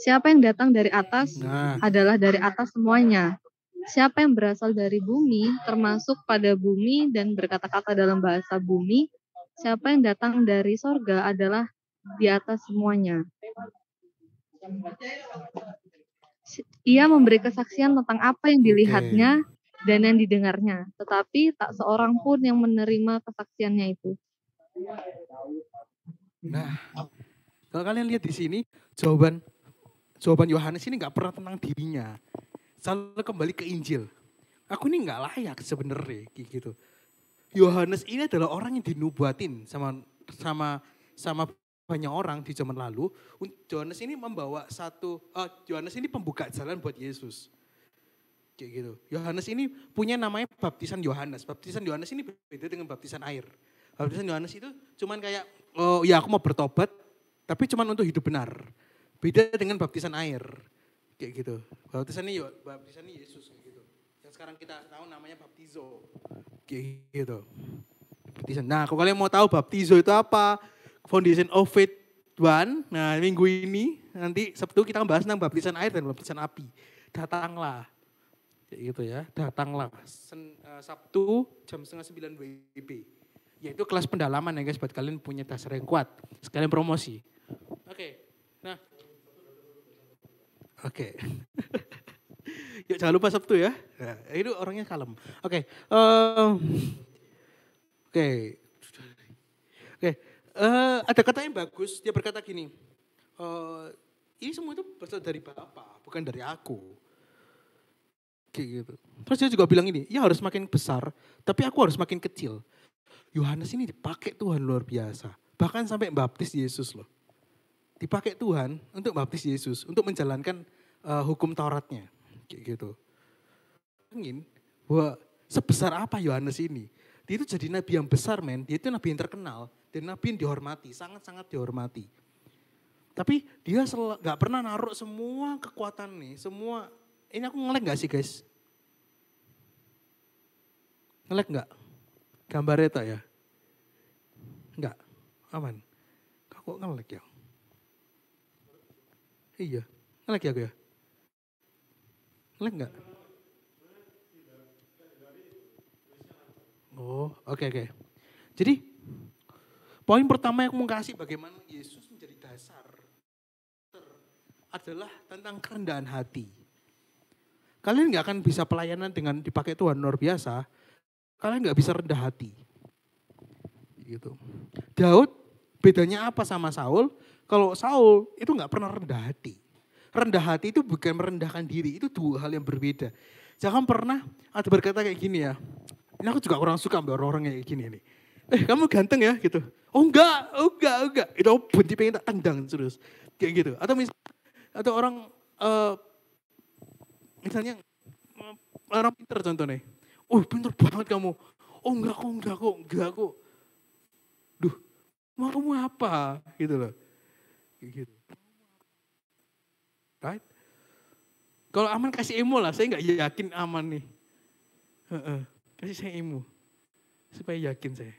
[SPEAKER 4] Siapa yang datang dari atas adalah dari atas semuanya. Siapa yang berasal dari bumi, termasuk pada bumi dan berkata-kata dalam bahasa bumi, siapa yang datang dari sorga adalah di atas semuanya. Ia memberi kesaksian tentang apa yang dilihatnya dan yang didengarnya, tetapi tak seorang pun yang menerima kesaksiannya itu.
[SPEAKER 1] Nah, kalau kalian lihat di sini, jawaban Yohanes ini nggak pernah tentang dirinya. Selalu kembali ke Injil. Aku ini nggak layak sebenarnya gitu. Yohanes ini adalah orang yang dinubuatin sama banyak orang di zaman lalu. Yohanes ini membawa Yohanes ini pembuka jalan buat Yesus. Kayak gitu. Yohanes ini punya namanya baptisan Yohanes. Baptisan Yohanes ini beda dengan baptisan air. Baptisan Yohanes itu cuman kayak, oh ya aku mau bertobat, tapi cuman untuk hidup benar. Beda dengan baptisan air. Kayak gitu. Baptisan ini Yesus kayak gitu. Yang sekarang kita tahu namanya baptizo. Kayak gitu. Baptisan. Nah, kalau kalian mau tahu baptizo itu apa? Foundation of Faith 1. Nah, minggu ini nanti Sabtu kita bahas tentang baptisan air dan baptisan api. Datanglah. Kayak gitu ya. Datanglah. Sabtu jam 8:30 WIB. Yaitu kelas pendalaman ya guys, buat kalian punya dasar yang kuat. Sekalian promosi. Oke. Nah. Oke. Yuk jangan lupa Sabtu ya. Nah, itu orangnya kalem. Oke. Oke, ada kata yang bagus, dia berkata gini, ini semua itu berasal dari Bapa, bukan dari aku. Kayak gitu. Terus dia juga bilang ini, ya harus makin besar, tapi aku harus makin kecil. Yohanes ini dipakai Tuhan luar biasa. Bahkan sampai baptis Yesus loh. Dipakai Tuhan untuk baptis Yesus, untuk menjalankan hukum Tauratnya. Kayak gitu. Ingin bahwa sebesar apa Yohanes ini? Dia itu jadi nabi yang besar men, dia itu nabi yang terkenal. Dan nabi yang dihormati, sangat-sangat dihormati. Tapi dia gak pernah naruh semua kekuatan nih, semua. Ini aku nge-lag gak sih guys? Nge-lag gak? Gambarnya tak ya? Enggak, aman. Kok nge-lag ya? Iya, nge-lag ya aku ya? Nge-lag gak? Oh, oke. Jadi, poin pertama yang aku mau kasih bagaimana Yesus menjadi dasar adalah tentang kerendahan hati. Kalian gak akan bisa pelayanan dengan dipakai Tuhan luar biasa, kalian gak bisa rendah hati. Gitu. Daud bedanya apa sama Saul? Kalau Saul itu gak pernah rendah hati. Rendah hati itu bukan merendahkan diri, itu dua hal yang berbeda. Jangan pernah ada berkata kayak gini ya, ini aku juga kurang suka sama orang-orang kayak gini nih. Kamu ganteng ya gitu. Oh enggak. Itu benci pengen tak tendang terus. Kayak gitu. Atau orang misalnya orang pinter contohnya. Oh pinter banget kamu. Oh enggak kok. Duh, mau kamu apa? Gitu loh. Kayak gitu. Right? Kalau aman kasih emo lah, saya nggak yakin aman nih. Kasih saya emo. Supaya yakin saya.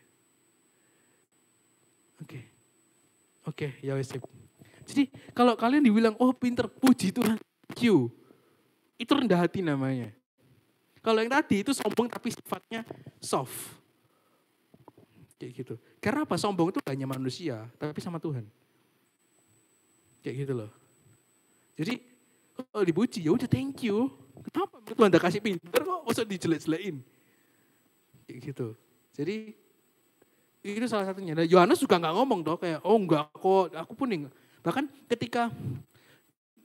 [SPEAKER 1] Oke, ya wes. Jadi kalau kalian dibilang, oh pinter, puji Tuhan, thank you. Itu rendah hati namanya. Kalau yang tadi itu sombong tapi sifatnya soft. Kayak gitu. Karena apa? Sombong itu hanya manusia, tapi sama Tuhan. Kayak gitu loh. Jadi kalau dipuji, ya udah thank you. Kenapa Tuhan udah kasih pinter kok, masa dijelek-jelekin. Kayak gitu. Jadi itu salah satunya. Dan Yohanes juga nggak ngomong dong kayak, oh enggak kok, aku pun enggak. Bahkan ketika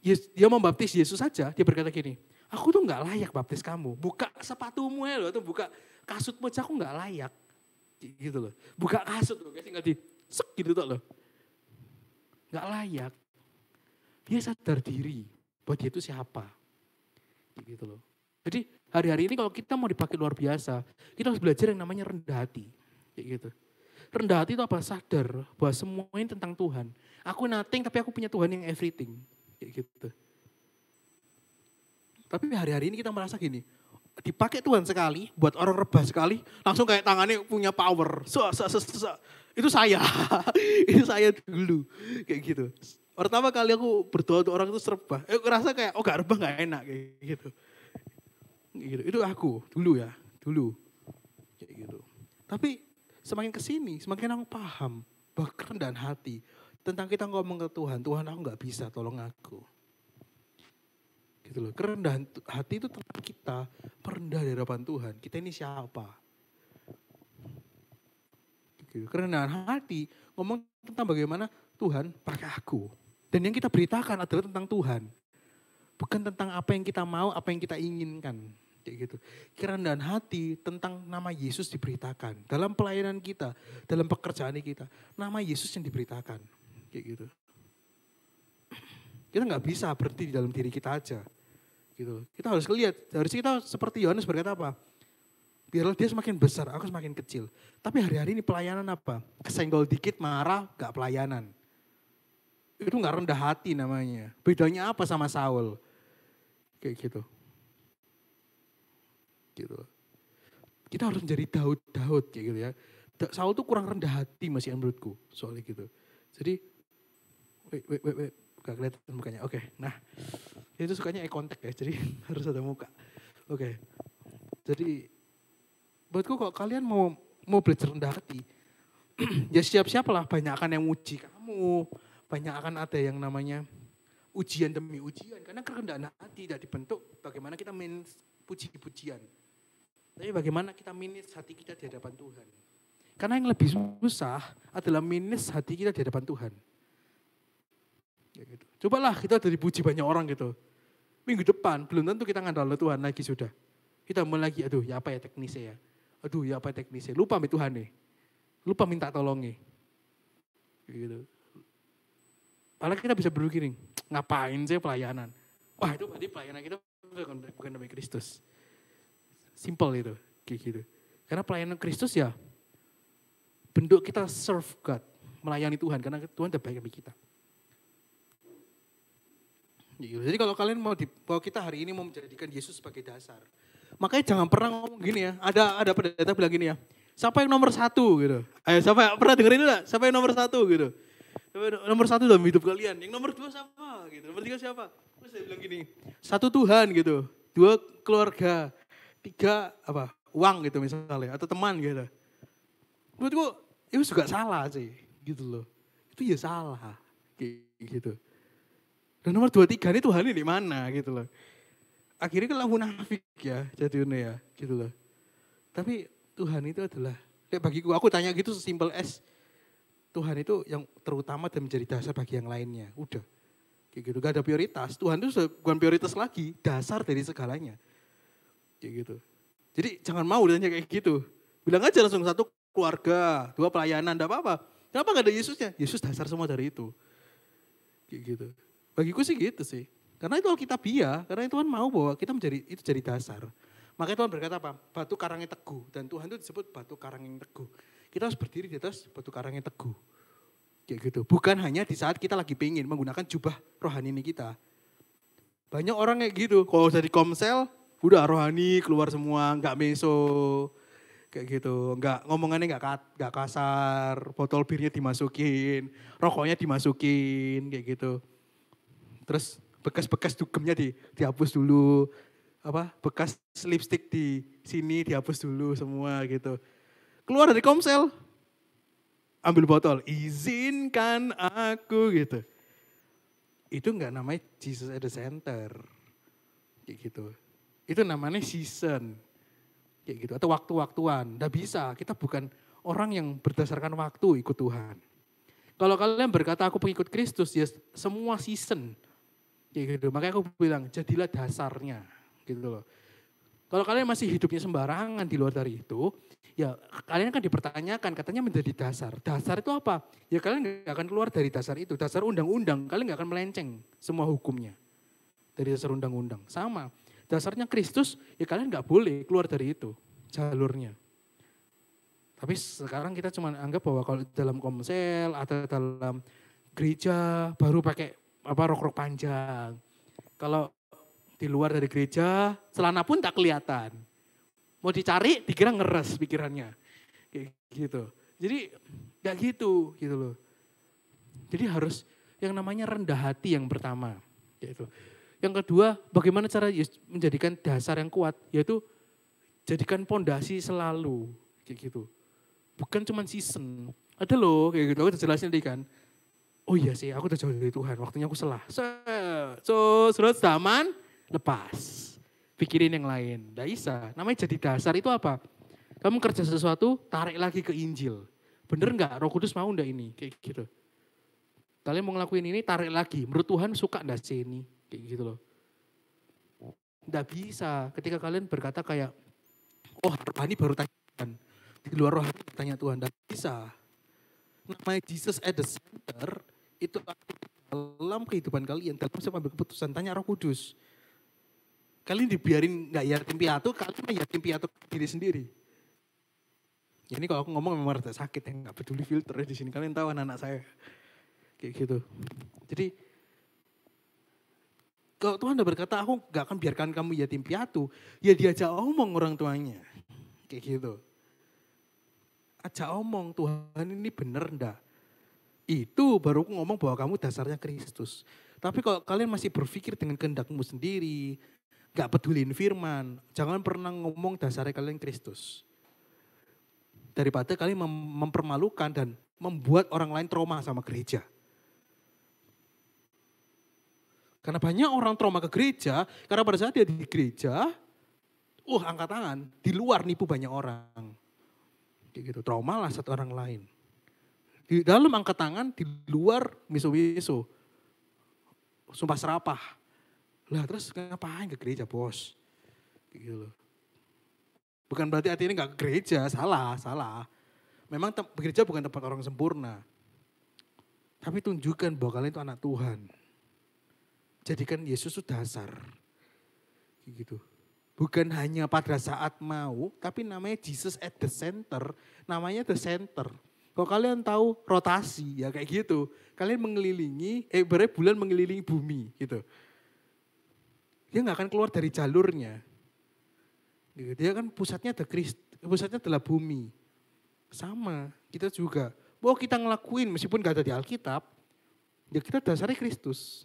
[SPEAKER 1] dia membaptis Yesus saja, dia berkata gini, aku tuh nggak layak baptis kamu. Buka sepatumu ya loh, atau buka kasutmu aja aku nggak layak. Gitu loh. Buka kasut loh, tinggal di sek gitu loh. Nggak layak. Dia sadar diri bahwa dia itu siapa. Gitu loh. Jadi hari-hari ini kalau kita mau dipakai luar biasa, kita harus belajar yang namanya rendah hati. Kayak gitu. Rendah hati itu apa? Sadar bahwa semua ini tentang Tuhan. Aku nothing tapi aku punya Tuhan yang everything. Kayak gitu. Tapi hari-hari ini kita merasa gini, dipakai Tuhan sekali, buat orang rebah sekali, langsung kayak tangannya punya power. Itu saya. Itu saya dulu. Kayak gitu. Pertama kali aku berdoa untuk orang itu serebah. Aku rasa kayak, oh gak rebah gak enak. Kayak gitu. Itu aku dulu ya. Kayak gitu. Tapi semakin kesini, semakin aku paham bahwa kerendahan hati tentang kita ngomong ke Tuhan, Tuhan aku gak bisa, tolong aku. Gitu loh. Kerendahan hati itu tentang kita merendah di hadapan Tuhan. Kita ini siapa? Gitu. Kerendahan hati ngomong tentang bagaimana Tuhan pakai aku. Dan yang kita beritakan adalah tentang Tuhan. Bukan tentang apa yang kita mau, apa yang kita inginkan. Kayak gitu. Kerendahan hati tentang nama Yesus diberitakan. Dalam pelayanan kita, dalam pekerjaan kita. Nama Yesus yang diberitakan. Kayak gitu. Kita gak bisa berhenti di dalam diri kita aja. Gitu. Kita harus lihat, harus kita seperti Yohanes berkata apa? Biarlah dia semakin besar, aku semakin kecil. Tapi hari-hari ini pelayanan apa? Kesenggol dikit, marah, gak pelayanan. Itu gak rendah hati namanya. Bedanya apa sama Saul? Kayak gitu. Kita harus menjadi Daud kayak gitu ya. Saul tuh kurang rendah hati masih menurutku soalnya gitu. Jadi, wait. Gak kelihatan mukanya. Oke, nah itu sukanya eye contact ya, jadi harus ada muka. Oke, jadi buatku kalau kalian mau belajar rendah hati, ya siap-siap lah, banyak akan yang muji kamu, banyak akan ada yang namanya ujian demi ujian, karena kerendahan hati tidak dibentuk bagaimana kita puji-pujian, tapi bagaimana kita manage hati kita di hadapan Tuhan. Karena yang lebih susah adalah minus hati kita di hadapan Tuhan. Ya gitu. Cobalah kita udah dipuji banyak orang gitu. Minggu depan belum tentu kita ngandalkan Tuhan lagi sudah. Kita mulai lagi, aduh ya apa ya teknisnya ya. Aduh ya apa ya teknisnya. Lupa sama Tuhan nih. Lupa minta tolongnya. Gitu. Padahal kita bisa berpikir, ngapain sih pelayanan. Wah itu berarti pelayanan kita bukan demi Kristus. Simple itu. Kayak gitu. Karena pelayanan Kristus ya bentuk kita serve God, melayani Tuhan karena Tuhan terbaik bagi kita. Jadi kalau kalian mau kita hari ini mau menjadikan Yesus sebagai dasar, makanya jangan pernah ngomong gini ya. Ada pendeta bilang gini ya, siapa yang nomor 1 gitu. Ayo siapa yang pernah dengerin itu? Siapa yang nomor 1 gitu? Nomor 1 dalam hidup kalian. Yang nomor 2 siapa? Gitu. Nomor 3 siapa? Terus saya bilang gini, 1 Tuhan gitu, 2 keluarga, 3 apa? Uang gitu misalnya atau teman gitu. Menurutku itu juga salah sih, gitu loh. Itu ya salah, kayak gitu. Dan nomor 2, 3 ini Tuhan ini di mana gitu loh. Akhirnya kan munafik ya, jadinya ya, gitu loh. Tapi Tuhan itu adalah, bagiku aku tanya gitu sesimpel as, Tuhan itu yang terutama dan menjadi dasar bagi yang lainnya. Udah, kayak gitu. Gak ada prioritas. Tuhan itu bukan prioritas lagi, dasar dari segalanya. Kayak gitu. Jadi jangan mau ditanya kayak gitu. Bilang aja langsung 1 keluarga, 2 pelayanan, enggak apa-apa. Kenapa gak ada Yesusnya? Yesus dasar semua dari itu. Kayak gitu. Bagiku sih gitu sih. Karena itu Alkitabiah, karena Tuhan mau bahwa kita itu jadi dasar. Makanya Tuhan berkata apa? Batu karang yang teguh. Dan Tuhan itu disebut batu karang yang teguh. Kita harus berdiri di atas batu karang yang teguh. Kayak gitu. Bukan hanya di saat kita lagi pengen menggunakan jubah rohani ini kita. Banyak orang kayak gitu. Kalau dari komsel, udah rohani keluar semua, gak meso. Kayak gitu, ngomongannya nggak kasar, botol birnya dimasukin, rokoknya dimasukin, kayak gitu. Terus bekas-bekas dugemnya dihapus dulu, bekas lipstick di sini dihapus dulu semua gitu. Keluar dari komsel, ambil botol, izinkan aku gitu. Itu nggak namanya Jesus at the center, kayak gitu. Itu namanya season. Kayak gitu, atau waktu-waktuan. Nggak bisa, kita bukan orang yang berdasarkan waktu ikut Tuhan. Kalau kalian berkata aku pengikut Kristus, ya semua season. Kayak gitu, makanya aku bilang jadilah dasarnya. Gitu loh. Kalau kalian masih hidupnya sembarangan di luar dari itu, ya kalian akan dipertanyakan, katanya menjadi dasar. Dasar itu apa? Ya kalian nggak akan keluar dari dasar itu. Dasar undang-undang, kalian nggak akan melenceng semua hukumnya. Dari dasar undang-undang, sama. Dasarnya Kristus, ya kalian gak boleh keluar dari itu, jalurnya. Tapi sekarang kita cuma anggap bahwa kalau dalam komsel atau dalam gereja baru pakai rok-rok panjang. Kalau di luar dari gereja, celana pun tak kelihatan. Mau dicari, dikira ngeres pikirannya. Kayak gitu. Jadi gak gitu loh. Jadi harus yang namanya rendah hati yang pertama. Gitu. Yang kedua, bagaimana cara menjadikan dasar yang kuat, yaitu jadikan pondasi selalu, kayak gitu. Bukan cuma season. Ada loh, kayak gitu. Aku udah jelasin tadi kan. Oh iya sih, aku udah jauh dari Tuhan. Waktunya aku salah. Surat zaman, lepas. Pikirin yang lain. Nggak bisa. Namanya jadi dasar itu apa? Kamu kerja sesuatu, tarik lagi ke Injil. Bener nggak? Roh Kudus mau nggak ini? Kayak gitu. Kalian mau ngelakuin ini, tarik lagi. Menurut Tuhan suka nggak sih ini? Kayak gitu loh. Nggak bisa ketika kalian berkata kayak, oh rohani baru tanya Tuhan. Di luar rohani tanya Tuhan. Nggak bisa. Namanya Jesus at the center, itu dalam kehidupan kalian. Dalam mengambil keputusan, tanya Roh Kudus. Kalian dibiarin nggak yatim piatu, kalian yatim piatu diri sendiri. Ya ini kalau aku ngomong memang rada sakit ya, nggak peduli filternya di sini. Kalian tahu anak-anak saya. Kayak gitu. Jadi, kalau Tuhan udah berkata, aku gak akan biarkan kamu yatim piatu, ya diajak omong orang tuanya. Kayak gitu. Ajak omong, Tuhan ini bener enggak? Itu baru aku ngomong bahwa kamu dasarnya Kristus. Tapi kalau kalian masih berpikir dengan kehendakmu sendiri, gak pedulin firman, jangan pernah ngomong dasarnya kalian Kristus. Daripada kalian mempermalukan dan membuat orang lain trauma sama gereja. Karena banyak orang trauma ke gereja, karena pada saat dia di gereja, angkat tangan, di luar nipu banyak orang. Kayak gitu, trauma lah satu orang lain. Di dalam angkat tangan, di luar miso-miso. Sumpah serapah. Lah terus ngapain ke gereja bos? Kayak gitu loh. Bukan berarti artinya gak ke gereja, salah. Memang gereja bukan tempat orang sempurna. Tapi tunjukkan bahwa kalian itu anak Tuhan. Jadikan Yesus itu dasar. Kayak gitu. Bukan hanya pada saat mau, tapi namanya Jesus at the center. Namanya the center. Kalau kalian tahu rotasi ya kayak gitu. Kalian mengelilingi, berarti bulan mengelilingi bumi gitu. Dia gak akan keluar dari jalurnya. Dia kan pusatnya adalah bumi. Sama, kita juga. Bahwa kita ngelakuin meskipun gak ada di Alkitab, ya kita dasarnya Kristus.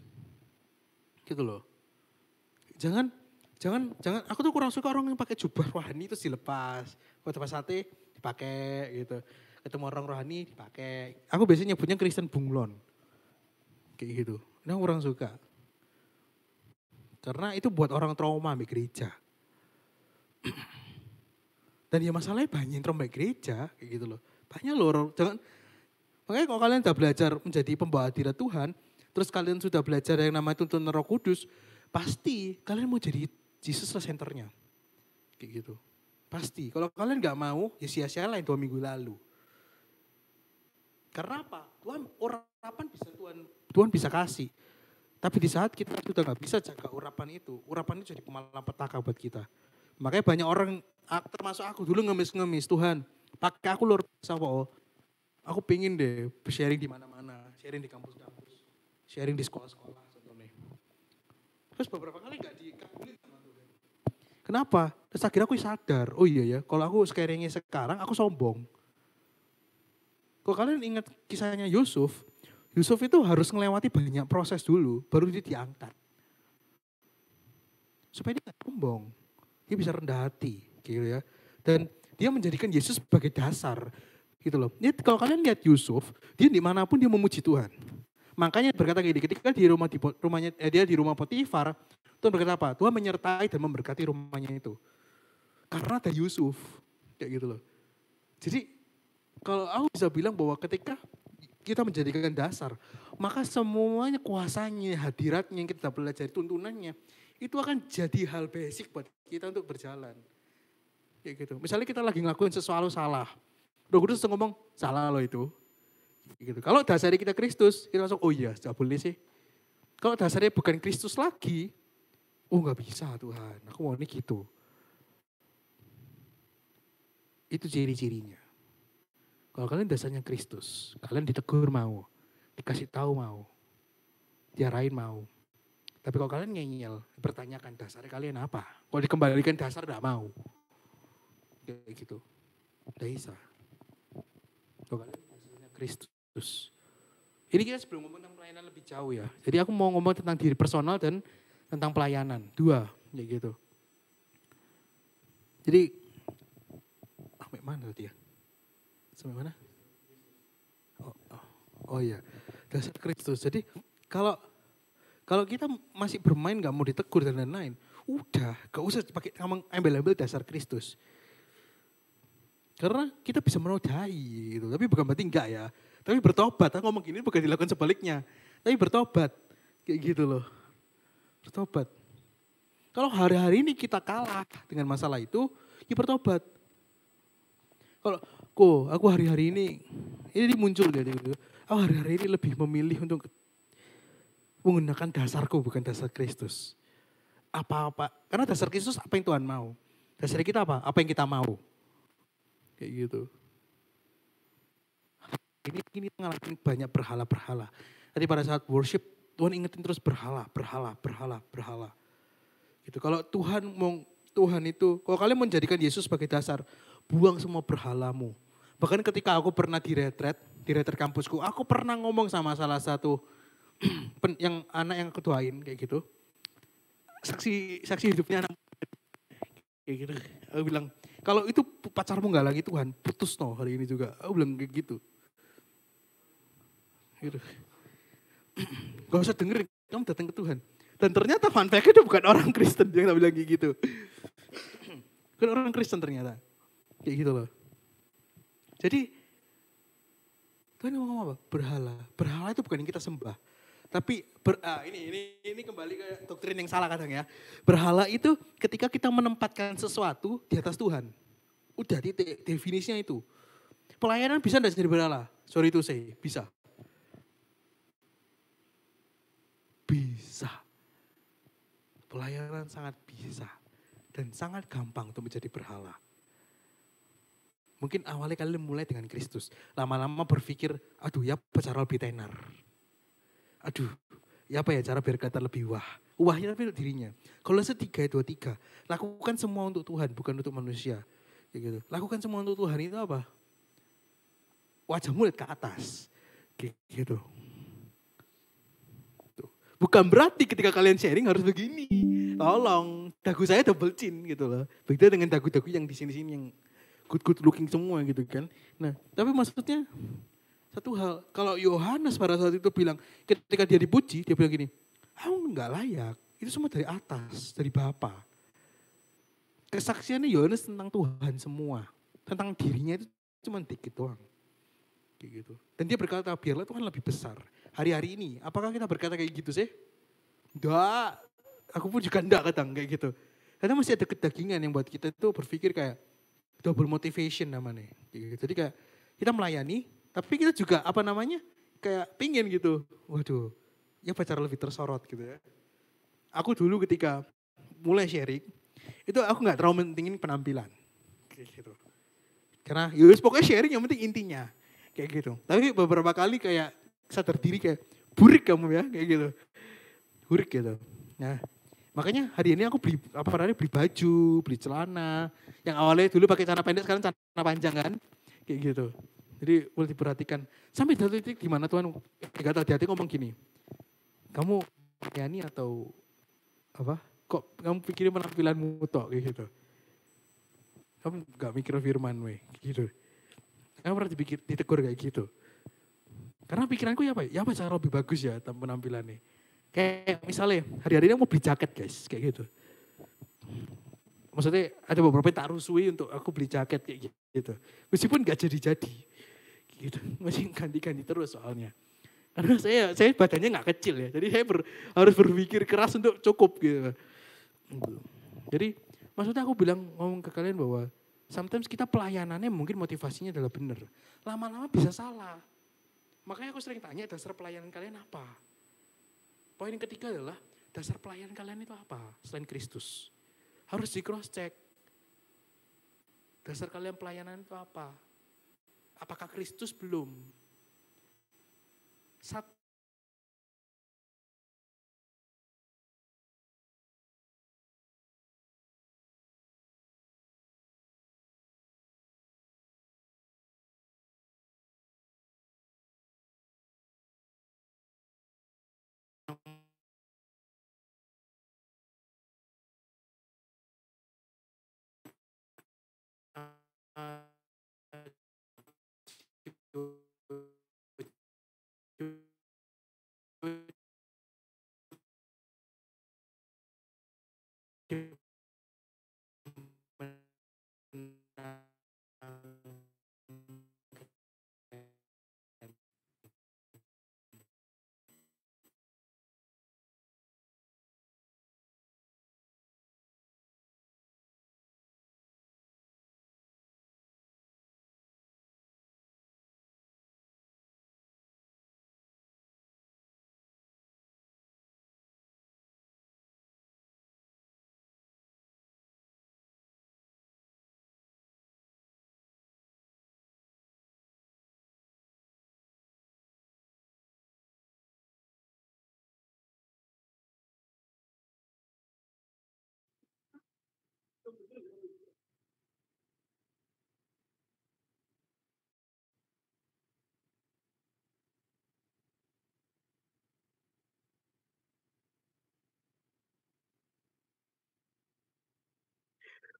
[SPEAKER 1] Gitu loh. Jangan, aku tuh kurang suka orang yang pakai jubah rohani terus dilepas. Waktu pas sate dipakai gitu. Ketemu orang rohani dipakai. Aku biasanya nyebutnya Kristen bunglon. Kayak gitu. Nah kurang suka. Karena itu buat orang trauma di gereja. Dan ya masalahnya banyak yang trauma gereja kayak gitu loh. Banyak loh orang, makanya kalau kalian sudah belajar menjadi pembawa hadirat Tuhan, terus kalian sudah belajar yang namanya tuntunan Roh Kudus, pasti kalian mau jadi Jesus lah senternya. Kayak gitu. Pasti. Kalau kalian gak mau, ya sia-sialah 2 minggu lalu. Karena apa? Urapan bisa Tuhan bisa kasih. Tapi di saat kita sudah gak bisa jaga urapan itu jadi malapetaka buat kita. Makanya banyak orang, termasuk aku dulu ngemis-ngemis, Tuhan pakai aku luar biasa kok. Aku pengen deh sharing di mana-mana, sharing di kampus-kampus, sharing di sekolah-sekolah contohnya. Terus beberapa kali gak dikabulin sama Tuhan. Kenapa? Terus akhirnya aku sadar, oh iya ya, kalau aku sharingnya sekarang aku sombong. Kalau kalian ingat kisahnya Yusuf itu harus melewati banyak proses dulu, baru dia diangkat. Supaya dia gak sombong, dia bisa rendah hati gitu ya. Dan dia menjadikan Yesus sebagai dasar gitu loh. Ini kalau kalian lihat Yusuf, dia dimanapun dia memuji Tuhan. Makanya berkata gini, ketika di dia di rumah Potifar, Tuhan berkata apa? Tuhan menyertai dan memberkati rumahnya itu. Karena ada Yusuf, kayak gitu loh. Jadi kalau aku bisa bilang bahwa ketika kita menjadikan dasar, maka semuanya kuasanya, hadiratnya yang kita pelajari, tuntunannya, itu akan jadi hal basic buat kita untuk berjalan. Kayak gitu. Misalnya kita lagi ngelakuin sesuatu salah, Roh Kudus ngomong, salah lo itu. Gitu. Kalau dasarnya kita Kristus, kita langsung, oh iya, gak boleh sih. Kalau dasarnya bukan Kristus lagi, oh gak bisa Tuhan, aku mau ini gitu. Itu ciri-cirinya. Kalau kalian dasarnya Kristus, kalian ditegur mau, dikasih tahu mau, diarahin mau. Tapi kalau kalian ngeyel, bertanyakan dasarnya kalian apa? Kalau dikembalikan dasar gak mau. Kayak gitu. Gak bisa. Kalau kalian dasarnya Kristus. Ini kita sebelum ngomong tentang pelayanan lebih jauh ya. Jadi aku mau ngomong tentang diri personal dan tentang pelayanan. 2, kayak gitu. Jadi, sampai mana tadi ya? Sampai mana? Oh iya, dasar Kristus. Jadi kalau kita masih bermain gak mau ditegur dan lain-lain, udah gak usah pakai ambil dasar Kristus. Karena kita bisa menodai gitu, tapi bukan berarti enggak ya. Tapi bertobat, aku ngomong gini bukan dilakukan sebaliknya. Tapi bertobat, kayak gitu loh. Bertobat. Kalau hari-hari ini kita kalah dengan masalah itu, ya bertobat. Kalau aku hari-hari ini muncul dari itu. Aku hari-hari ini lebih memilih untuk menggunakan dasarku bukan dasar Kristus. Apa-apa, karena dasar Kristus apa yang Tuhan mau. Dasar kita apa? Apa yang kita mau. Kayak gitu. Ini ngalamin banyak berhala-berhala. Tadi pada saat worship, Tuhan ingetin terus berhala. Gitu. Kalau Tuhan itu, kalau kalian menjadikan Yesus sebagai dasar, buang semua berhalamu. Bahkan ketika aku pernah di retret kampusku, aku pernah ngomong sama salah satu yang anak yang aku doain kayak gitu. Saksi hidupnya anak kayak gitu. Aku bilang, kalau itu pacarmu gak lagi Tuhan, putus no hari ini juga. Aku bilang kayak gitu. Gak usah dengerin, kamu datang ke Tuhan. Dan ternyata fun fact itu bukan orang Kristen yang gak bilang kayak gitu. Bukan orang Kristen ternyata. Kayak gitu loh. Jadi Tuhan ngomong apa? Berhala. Berhala itu bukan yang kita sembah. Tapi ini kembali ke doktrin yang salah kadang ya. Berhala itu ketika kita menempatkan sesuatu di atas Tuhan. Udah titik, definisinya itu. Pelayanan bisa enggak jadi berhala? Sorry to say, bisa. Bisa. Pelayanan sangat bisa. Dan sangat gampang untuk menjadi berhala. Mungkin awalnya kalian mulai dengan Kristus. Lama-lama berpikir, aduh ya apa cara lebih tenar. Aduh, ya apa ya cara biar kelihatan lebih wah. Wahnya tapi untuk dirinya. Kolose 3:23, lakukan semua untuk Tuhan, bukan untuk manusia. Kayak gitu. Lakukan semua untuk Tuhan itu apa? Wajahmu lihat ke atas. Kayak gitu. Bukan berarti ketika kalian sharing harus begini. Tolong, dagu saya double chin gitu loh. Beda dengan dagu-dagu yang di sini-sini yang good looking semua gitu kan. Nah, tapi maksudnya satu hal, kalau Yohanes pada saat itu bilang, ketika dia dipuji, dia bilang gini, aku enggak layak, itu semua dari atas, dari Bapa. Kesaksiannya Yohanes tentang Tuhan semua, tentang dirinya itu cuma dikit doang. Kayak gitu. Dan dia berkata, biarlah Tuhan lebih besar. Hari-hari ini, apakah kita berkata kayak gitu sih? Enggak, aku pun juga enggak kadang kayak gitu. Karena masih ada kedagingan yang buat kita itu berpikir kayak double motivation namanya. Gitu. Jadi kayak kita melayani, tapi kita juga kayak pingin gitu. Waduh, ya pacar lebih tersorot gitu ya. Aku dulu ketika mulai sharing, itu aku gak terlalu mentingin penampilan. Kayak gitu. Karena yus pokoknya sharing yang penting intinya. Kayak gitu. Tapi beberapa kali kayak sadar diri kayak, burik kamu ya, kayak gitu. Burik gitu. Nah, makanya hari ini aku beli baju, beli celana. Yang awalnya dulu pakai celana pendek, sekarang celana panjang kan. Kayak gitu. Jadi boleh diperhatikan. Sampai satu titik di mana Tuhan kata hati-hati ngomong gini. Kamu nyanyi atau apa? Kok kamu pikirin penampilanmu tok kayak gitu. Kamu gak mikir firman weh gitu. Kamu pernah ditegur kayak gitu. Karena pikiranku ya apa cara lebih bagus ya penampilannya. Kayak misalnya hari-hari ini aku mau beli jaket guys, kayak gitu. Maksudnya ada beberapa yang tak rusui untuk aku beli jaket kayak gitu. Meskipun gak jadi-jadi. Gitu. Masih ganti-ganti terus soalnya. Karena saya badannya gak kecil ya. Jadi saya harus berpikir keras untuk cukup gitu. Jadi maksudnya aku ngomong ke kalian bahwa sometimes kita pelayanannya mungkin motivasinya adalah benar. Lama-lama bisa salah. Makanya aku sering tanya dasar pelayanan kalian apa? Poin yang ketiga adalah dasar pelayanan kalian itu apa? Selain Kristus. Harus di cross check. Dasar kalian pelayanan itu apa? Apakah Kristus belum?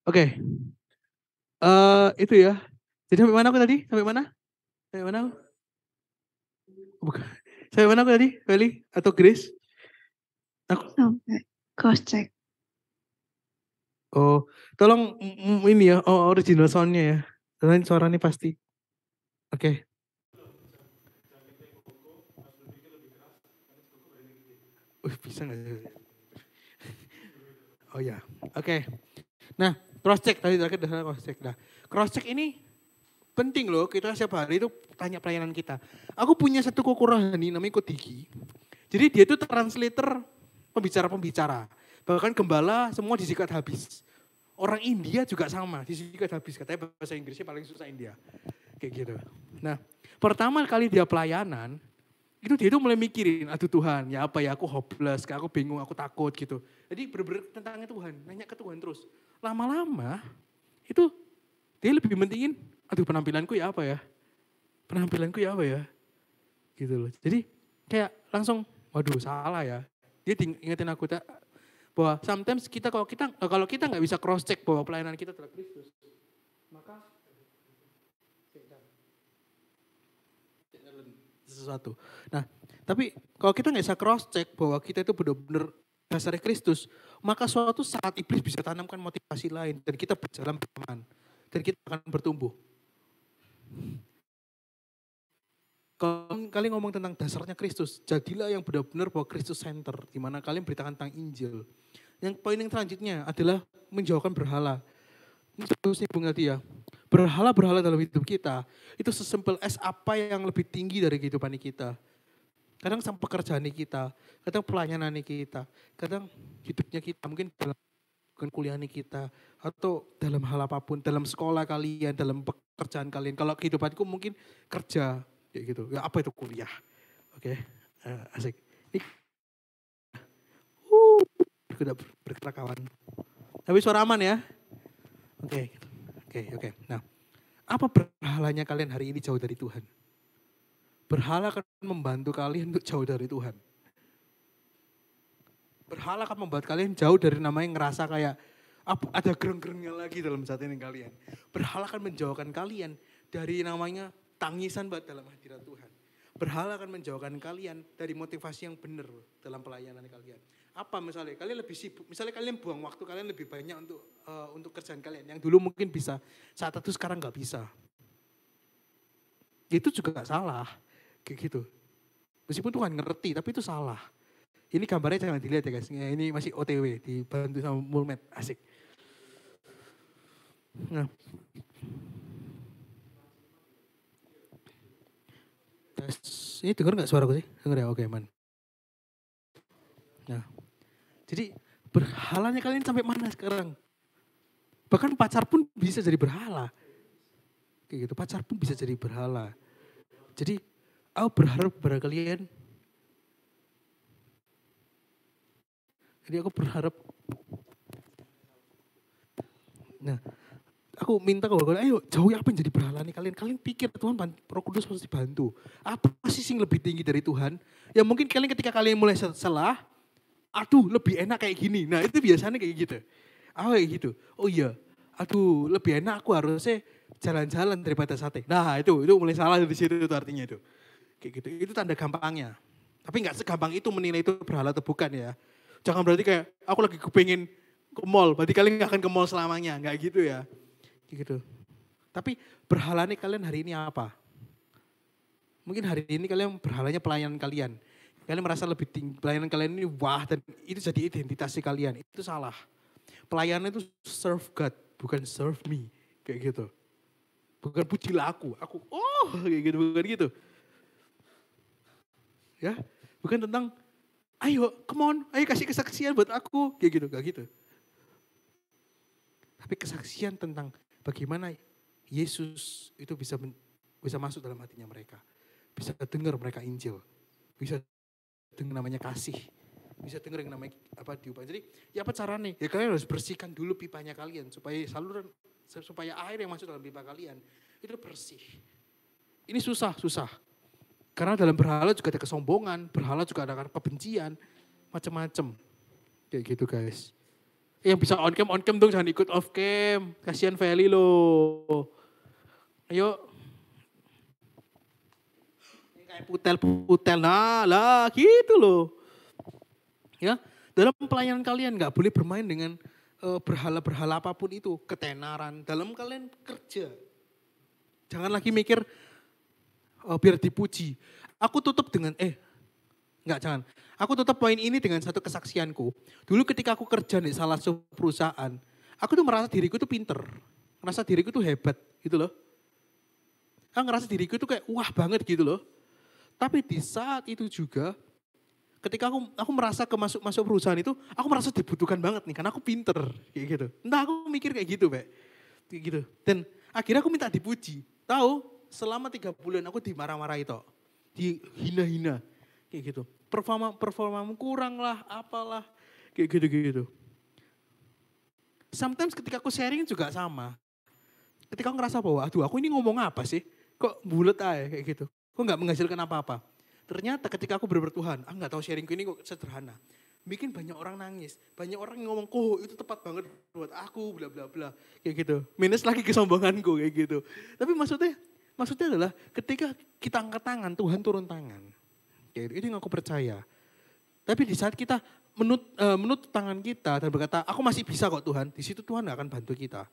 [SPEAKER 1] Oke. Itu ya. Jadi sampai mana aku tadi? Sampai mana? Sampai mana? Bukan. Sampai mana aku tadi? Feli atau Grace? Aku.
[SPEAKER 2] Sampai cross check.
[SPEAKER 1] Oh, tolong ini ya, original soundnya ya. Karena suaranya pasti. Oke. Bisa nggak sih? Oh ya, oke. Nah, cross check tadi terakhir adalah cross check. Nah, cross check ini penting loh. Kita setiap hari itu tanya pelayanan kita. Aku punya satu koko rohani namanya Kodiki. Jadi dia itu translator pembicara-pembicara. Bahkan gembala semua disikat habis. Orang India juga sama, disikat habis. Katanya bahasa Inggrisnya paling susah India. Kayak gitu. Nah, pertama kali dia pelayanan, itu dia itu mulai mikirin, aduh Tuhan, ya apa ya, aku hopeless, aku bingung, aku takut gitu. Jadi bener-bener tentangnya Tuhan, nanya ke Tuhan terus. Lama-lama, itu dia lebih mentingin, aduh penampilanku ya apa ya, penampilanku ya apa ya, gitu loh. Jadi kayak langsung, waduh salah ya. Dia ingetin aku bahwa sometimes kalau kita nggak bisa cross check bahwa pelayanan kita adalah Kristus, maka sesuatu. Nah, tapi kalau kita nggak bisa cross check bahwa kita itu benar-benar dasarnya Kristus, maka suatu saat iblis bisa tanamkan motivasi lain dan kita berjalan bersamaan dan kita akan bertumbuh. Kalau kalian ngomong tentang dasarnya Kristus, jadilah yang benar-benar bahwa Kristus center, di mana kalian beritakan tentang Injil. Yang poin yang selanjutnya adalah menjauhkan berhala. Ini terus nyambung tadi ya. Berhala-berhala dalam hidup kita, itu sesimpel as apa yang lebih tinggi dari kehidupan kita. Kadang sama pekerjaan kita, kadang pelayanan kita, kadang hidupnya kita, mungkin dalam kuliah kita, atau dalam hal apapun, dalam sekolah kalian, dalam pekerjaan kalian. Kalau kehidupanku mungkin kerja, kayak gitu. Ya apa itu kuliah? Oke, asik. Ini, udah bergerak kawan. Tapi suara aman ya? Oke. Nah, apa berhalanya kalian hari ini jauh dari Tuhan? Berhala akan membantu kalian untuk jauh dari Tuhan. Berhala akan membuat kalian jauh dari namanya ngerasa kayak ada gereng-gerengnya lagi dalam hati kalian. Berhala akan menjauhkan kalian dari namanya tangisan dalam hadirat Tuhan. Berhala akan menjauhkan kalian dari motivasi yang benar dalam pelayanan kalian. Apa misalnya kalian lebih sibuk, misalnya kalian buang waktu kalian lebih banyak untuk kerjaan kalian yang dulu mungkin bisa, saat itu sekarang nggak bisa. Itu juga gak salah, kayak gitu. Meskipun Tuhan ngerti, tapi itu salah. Ini gambarnya jangan dilihat ya guys, ini masih OTW, dibantu sama Mulmed, asik. Nah, ini dengar nggak suaraku sih? Dengar ya, oke man. Nah, jadi berhalanya kalian sampai mana sekarang? Bahkan pacar pun bisa jadi berhala. Kayak gitu, pacar pun bisa jadi berhala. Jadi aku berharap kepada kalian. Jadi aku berharap. Nah, aku minta kalau kalian, ayo jauhi apa yang jadi berhala nih kalian. Kalian pikir Tuhan Roh Kudus pasti bantu. Apa sih yang lebih tinggi dari Tuhan? Ya mungkin kalian ketika kalian mulai salah, aduh lebih enak kayak gini. Nah itu biasanya kayak gitu. Kayak gitu. Oh iya, aduh lebih enak aku harusnya jalan-jalan daripada sate. Nah itu mulai salah dari situ itu artinya itu. Kayak gitu, itu tanda gampangnya. Tapi gak segampang itu menilai itu berhala atau bukan ya. Jangan berarti kayak aku lagi kepengen ke mall, berarti kalian gak akan ke mall selamanya. Gak gitu ya. Kayak gitu. Tapi berhala nih kalian hari ini apa? Mungkin hari ini kalian berhalanya pelayanan kalian. Kalian merasa lebih tinggi, pelayanan kalian ini wah dan itu jadi identitas kalian. Itu salah. Pelayanan itu serve God, bukan serve me. Kayak gitu. Bukan pujilah aku kayak gitu, bukan gitu. Ya, bukan tentang ayo come on, ayo kasih kesaksian buat aku. Kayak gitu, gak gitu. Tapi kesaksian tentang bagaimana Yesus itu bisa masuk dalam hatinya mereka. Bisa dengar mereka Injil. Bisa dengar namanya kasih. Bisa dengar yang namanya diubah. Jadi ya apa caranya? Ya kalian harus bersihkan dulu pipanya kalian. Supaya air yang masuk dalam pipa kalian itu bersih. Ini susah. Karena dalam berhala juga ada kesombongan. Berhala juga ada kebencian. Macam-macam. Kayak gitu guys. Yang bisa on cam dong, jangan ikut off cam. Kasihan Feli loh. Ayo. Kayak putel. Nah lah gitu loh. Ya, dalam pelayanan kalian gak boleh bermain dengan berhala-berhala apapun itu. Ketenaran dalam kalian kerja. Jangan lagi mikir biar dipuji. Aku tutup dengan enggak jangan. Aku tutup poin ini dengan satu kesaksianku. Dulu ketika aku kerja di salah satu perusahaan, aku tuh merasa diriku tuh pinter. Merasa diriku tuh hebat gitu loh. Aku ngerasa diriku tuh kayak wah banget gitu loh. Tapi di saat itu juga ketika aku merasa masuk perusahaan itu, aku merasa dibutuhkan banget nih karena aku pinter kayak gitu. Entah aku mikir kayak gitu, Pak. Kayak gitu. Dan akhirnya aku minta dipuji. Tahu, selama 3 bulan aku dimarah-marahi toh. Dihina-hina kayak gitu. Performamu kurang lah, apalah kayak gitu-gitu. Sometimes ketika aku sharing juga sama. Ketika aku ngerasa bahwa aduh aku ini ngomong apa sih? Kok bulet aja kayak gitu. Kok nggak menghasilkan apa-apa. Ternyata ketika aku Tuhan, aku nggak tahu sharingku ini kok sederhana. Bikin banyak orang nangis, banyak orang yang ngomong, "Oh, itu tepat banget buat aku, bla bla bla." Kayak gitu. Minus lagi kesombonganku kayak gitu. Tapi maksudnya adalah ketika kita angkat tangan, Tuhan turun tangan. Kayak gitu. Itu yang aku percaya. Tapi di saat kita menutup tangan kita dan berkata, "Aku masih bisa kok Tuhan." Di situ Tuhan akan bantu kita.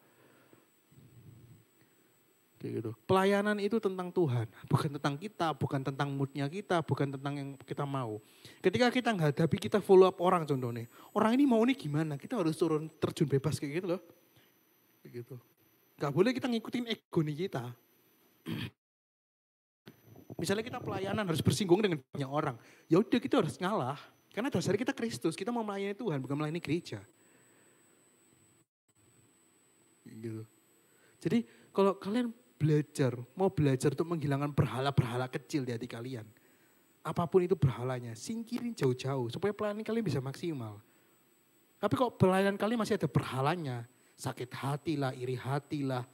[SPEAKER 1] Kayak gitu. Pelayanan itu tentang Tuhan, bukan tentang kita, bukan tentang moodnya kita, bukan tentang yang kita mau. Ketika kita menghadapi, kita follow up orang contohnya. Orang ini mau ini gimana? Kita harus turun terjun bebas kayak gitu loh. Kayak gitu. Gak boleh kita ngikutin ego nih kita. Misalnya kita pelayanan harus bersinggung dengan banyak orang. Ya udah kita harus ngalah. Karena dasar kita Kristus, kita mau melayani Tuhan, bukan melayani gereja. Gitu. Jadi kalau kalian mau belajar untuk menghilangkan berhala-berhala kecil di hati kalian. Apapun itu berhalanya, singkirin jauh-jauh supaya pelayanan kalian bisa maksimal. Tapi kok pelayanan kalian masih ada berhalanya, sakit hati lah, iri hati lah,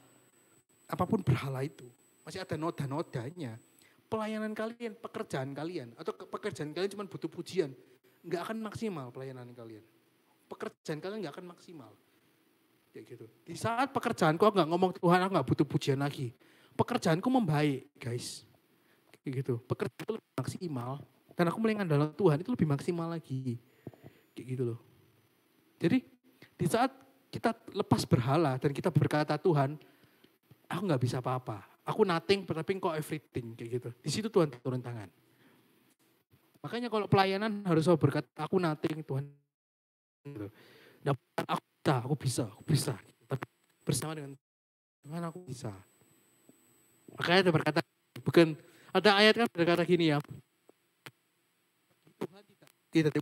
[SPEAKER 1] apapun berhala itu, masih ada noda-nodanya. Pelayanan kalian, pekerjaan kalian, atau pekerjaan kalian cuma butuh pujian, nggak akan maksimal pelayanan kalian. Pekerjaan kalian nggak akan maksimal. Kayak gitu. Di saat pekerjaanku aku nggak ngomong Tuhan, aku nggak butuh pujian lagi. Pekerjaanku membaik, guys. Kayak gitu. Pekerjaanku lebih maksimal dan aku mulai ngandalkan Tuhan itu lebih maksimal lagi. Kayak gitu loh. Jadi di saat kita lepas berhala dan kita berkata Tuhan, aku nggak bisa apa-apa. Aku nothing, tapi kok everything kayak gitu. Di situ Tuhan turun tangan. Makanya kalau pelayanan harus selalu berkata aku nothing, Tuhan. Gitu. Aku bisa. Tapi bersama dengan Tuhan aku bisa. Makanya ada berkata, bukan ada ayat kan berkata gini ya. Tuhan tidak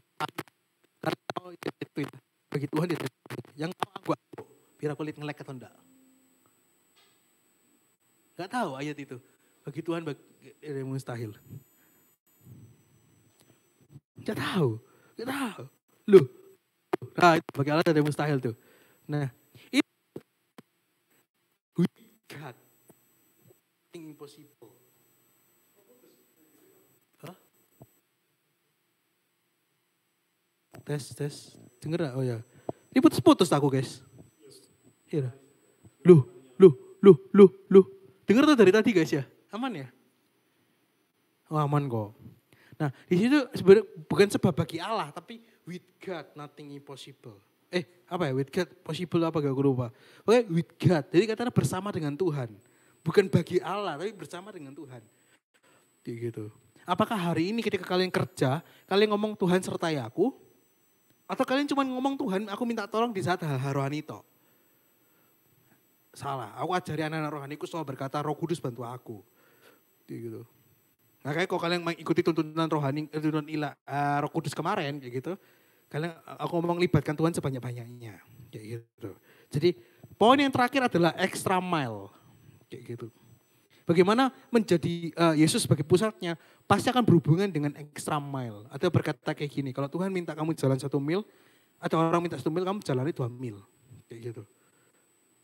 [SPEAKER 1] tahu itu ya. Bagi Tuhan tidak. Yang tahu aku biar aku lihat ngelek atau enggak. Enggak tahu ayat itu. Bagi Tuhan yang mustahil. Enggak tahu. Loh. Nah, itu bagi Allah ada yang mustahil tuh. Nah, itu God, impossible. Hah? Tes. Denger gak? Oh ya. Ini putus-putus aku guys. Iya. Loh. Dengar tuh dari tadi guys ya? Aman ya? Oh aman kok. Nah di situ sebenarnya bukan sebab bagi Allah, tapi with God nothing impossible. Apa ya? With God possible apa gak aku lupa. Oke, with God. Jadi katanya bersama dengan Tuhan. Bukan bagi Allah, tapi bersama dengan Tuhan. Kayak gitu. Apakah hari ini ketika kalian kerja, kalian ngomong Tuhan sertai aku? Atau kalian cuma ngomong Tuhan, aku minta tolong di saat hal-hal rohani toh? Salah. Aku ajari anak-anak rohaniku selalu berkata Roh Kudus bantu aku. Kayak gitu. Nah kayak kalau kalian mengikuti tuntunan rohani, Roh Kudus kemarin kayak gitu. Kalian aku ngomong libatkan Tuhan sebanyak-banyaknya. Kayak gitu. Jadi poin yang terakhir adalah extra mile. Kayak gitu. Bagaimana menjadi Yesus sebagai pusatnya pasti akan berhubungan dengan extra mile. Atau berkata kayak gini, kalau Tuhan minta kamu jalan 1 mil, atau orang minta 1 mil, kamu jalani 2 mil. Kayak gitu.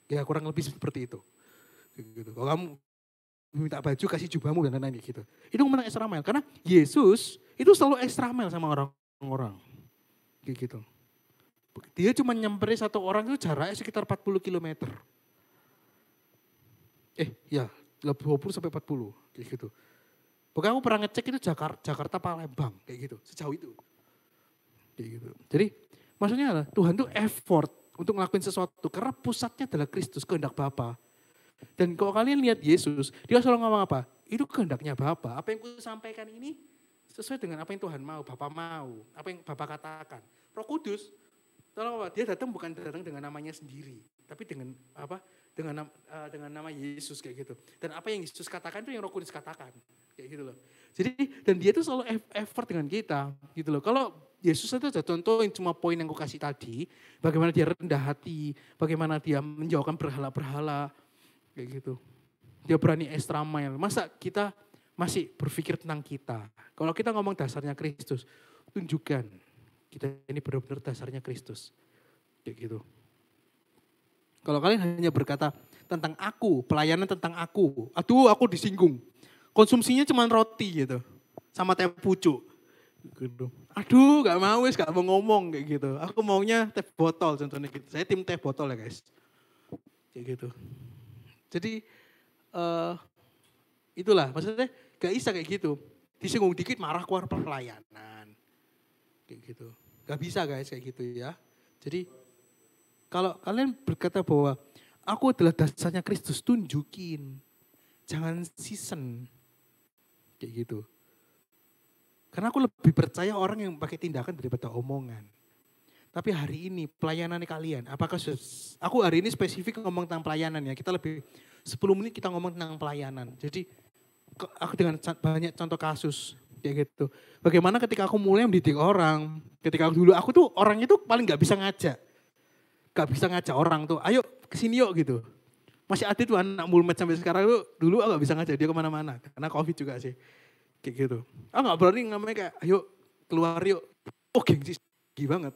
[SPEAKER 1] Ya kurang lebih seperti itu. Kayak gitu. Kalau kamu minta baju, kasih jubahmu dan lain-lain gitu. Itu ngomong extra mile. Karena Yesus itu selalu extra mile sama orang-orang. Kayak gitu. Dia cuma nyamperin satu orang itu jaraknya sekitar 40 km. Ya 20 sampai 40 kayak gitu. Pokoknya aku pernah ngecek itu Jakarta Palembang kayak gitu, sejauh itu. Kayak gitu. Jadi maksudnya adalah Tuhan tuh effort untuk ngelakuin sesuatu karena pusatnya adalah Kristus, kehendak Bapa. Dan kalau kalian lihat Yesus, dia selalu ngomong apa? itu kehendaknya Bapa. Apa yang ku sampaikan ini sesuai dengan apa yang Tuhan mau, Bapa mau, apa yang Bapa katakan. Roh Kudus, tolong apa? Dia datang bukan datang dengan namanya sendiri, tapi dengan apa? Dengan nama Yesus kayak gitu. Dan apa yang Yesus katakan itu yang Roh Kudus katakan, kayak gitu loh. Jadi dan dia tuh selalu effort dengan kita, gitu loh. Kalau Yesus itu ada contohin cuma poin yang aku kasih tadi, bagaimana dia rendah hati, bagaimana dia menjauhkan berhala-berhala, kayak gitu. Dia berani extra mile. Masa kita masih berpikir tentang kita? Kalau kita ngomong dasarnya Kristus, tunjukkan kita ini benar-benar dasarnya Kristus, kayak gitu. Kalau kalian hanya berkata tentang aku, pelayanan tentang aku, aduh aku disinggung. Konsumsinya cuma roti gitu, sama teh pucuk. Gitu. Aduh gak mau gak mau ngomong kayak gitu. Aku maunya teh botol contohnya gitu. Saya tim teh botol ya guys. Kayak gitu. Jadi itulah maksudnya gak bisa kayak gitu. Disinggung dikit marah keluar pelayanan. Kayak gitu. Gak bisa guys kayak gitu ya. Jadi kalau kalian berkata bahwa aku adalah dasarnya Kristus, tunjukin. Jangan season. Kayak gitu. Karena aku lebih percaya orang yang pakai tindakan daripada omongan. Tapi hari ini pelayanan kalian, apakah aku hari ini spesifik ngomong tentang pelayanan ya. Kita lebih 10 menit kita ngomong tentang pelayanan. Jadi aku dengan banyak contoh kasus kayak gitu. Bagaimana ketika aku mulai mendidik orang, ketika dulu aku tuh orang itu paling gak bisa ngajak. Gak bisa ngajak orang tuh, ayo kesini yuk gitu. Masih ada tuh anak mulmet sampai sekarang tuh, dulu aku gak bisa ngajak dia kemana-mana. Karena COVID juga sih. Kayak gitu. Aku gak berani namanya kayak, ayo keluar yuk. Oh gengsi tinggi banget.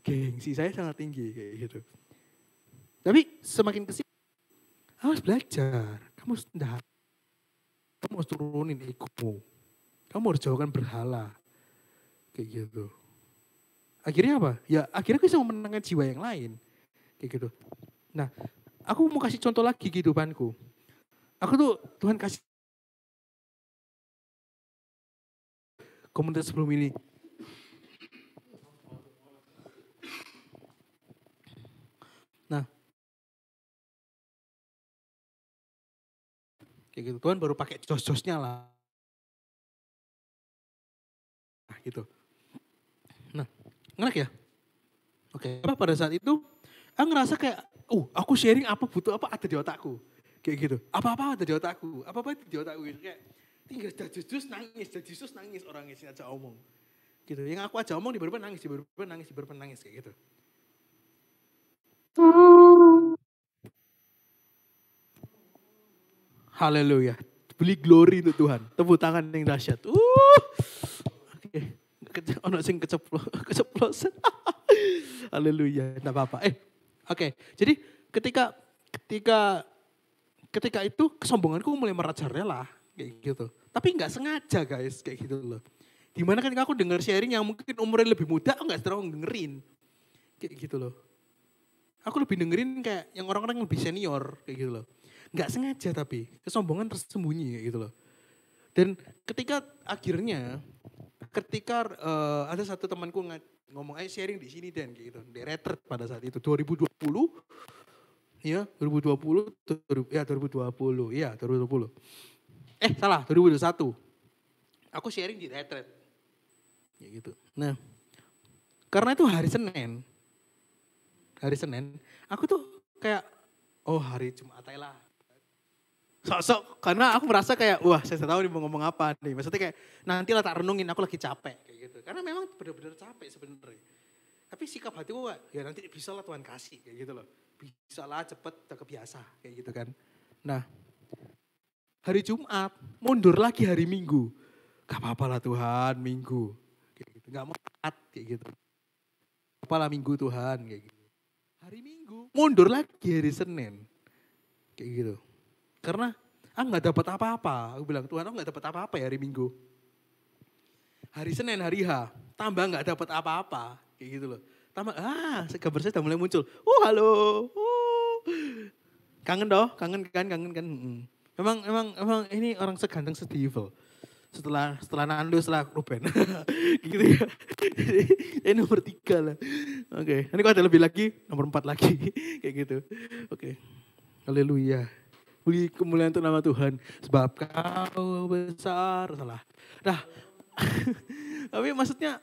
[SPEAKER 1] Gengsi saya sangat tinggi kayak gitu. Tapi semakin kesini, harus belajar. Kamu harus rendah. Kamu harus turunin egomu. Kamu harus jauhkan berhala. Kayak gitu. Akhirnya apa? Ya akhirnya kita bisa memenangkan jiwa yang lain. Kayak gitu. Nah, aku mau kasih contoh lagi kehidupanku. Aku tuh Tuhan kasih komunitas sebelum ini. Nah, kayak gitu. Tuhan baru pakai jos-josnya lah. Nah, gitu. Nah, ngenak ya? Oke. Pada saat itu, aku ngerasa kayak, aku sharing apa butuh apa ada di otakku. Kayak gitu. Apa-apa ada di otakku. Apa-apa ada di otakku gitu. Kayak tinggal jus nangis orang ngisi aja omong. Gitu. Yang aku aja omong di beberapa nangis kayak gitu. Haleluya. Beli glory untuk Tuhan. Tepuk tangan yang dahsyat. Oke. Ono sing keceplosan. Haleluya. Enggak apa-apa. Oke. Jadi ketika itu kesombonganku mulai merajalela kayak gitu. Tapi nggak sengaja guys kayak gitu loh. Dimana ketika aku dengar sharing yang mungkin umurnya lebih muda, aku nggak terlalu dengerin kayak gitu loh. Aku lebih dengerin kayak yang orang-orang yang lebih senior kayak gitu loh. Nggak sengaja tapi kesombongan tersembunyi kayak gitu loh. Dan ketika akhirnya ada satu temanku ngomong ayo sharing di sini Dan kayak gitu. Di retret pada saat itu 2020. Ya, 2020. Iya, 2020. Salah, 2021. Aku sharing di retret. Ya gitu. Nah, karena itu hari Senin, aku tuh kayak, hari Jumat aja lah. Sok-sok, karena aku merasa kayak, saya tahu nih mau ngomong apa nih. Maksudnya kayak, nanti lah tak renungin, aku lagi capek kayak gitu. Karena memang benar-benar capek sebenarnya. Tapi sikap hatiku, ya nanti bisa lah Tuhan kasih kayak gitu loh. Bisa lah cepet, udah kebiasa kayak gitu kan. Nah, hari Jumat, mundur lagi hari Minggu. Gak apa-apa lah Tuhan, Minggu. Kayak gitu. Gak mau kayak gitu. Apalah Minggu Tuhan, kayak gitu. Hari Minggu, mundur lagi hari Senin. Kayak gitu. Karena aku gak dapat apa-apa. Aku bilang, Tuhan aku gak dapat apa-apa ya hari Minggu. Hari Senin, hari H, tambah gak dapat apa-apa. Kayak gitu loh. Tambah, gambar saya udah mulai muncul. Halo. Kangen doh, kangen kan. Memang ini orang seganteng Steve. Setelah Nando, setelah Ruben. Gitu ya. Ini nomor 3 lah. Oke. Ini kalau ada lebih lagi, nomor 4 lagi. Kayak gitu. Oke. Haleluya. Puji kemuliaan untuk nama Tuhan. Sebab kau besar. Salah. Nah, tapi maksudnya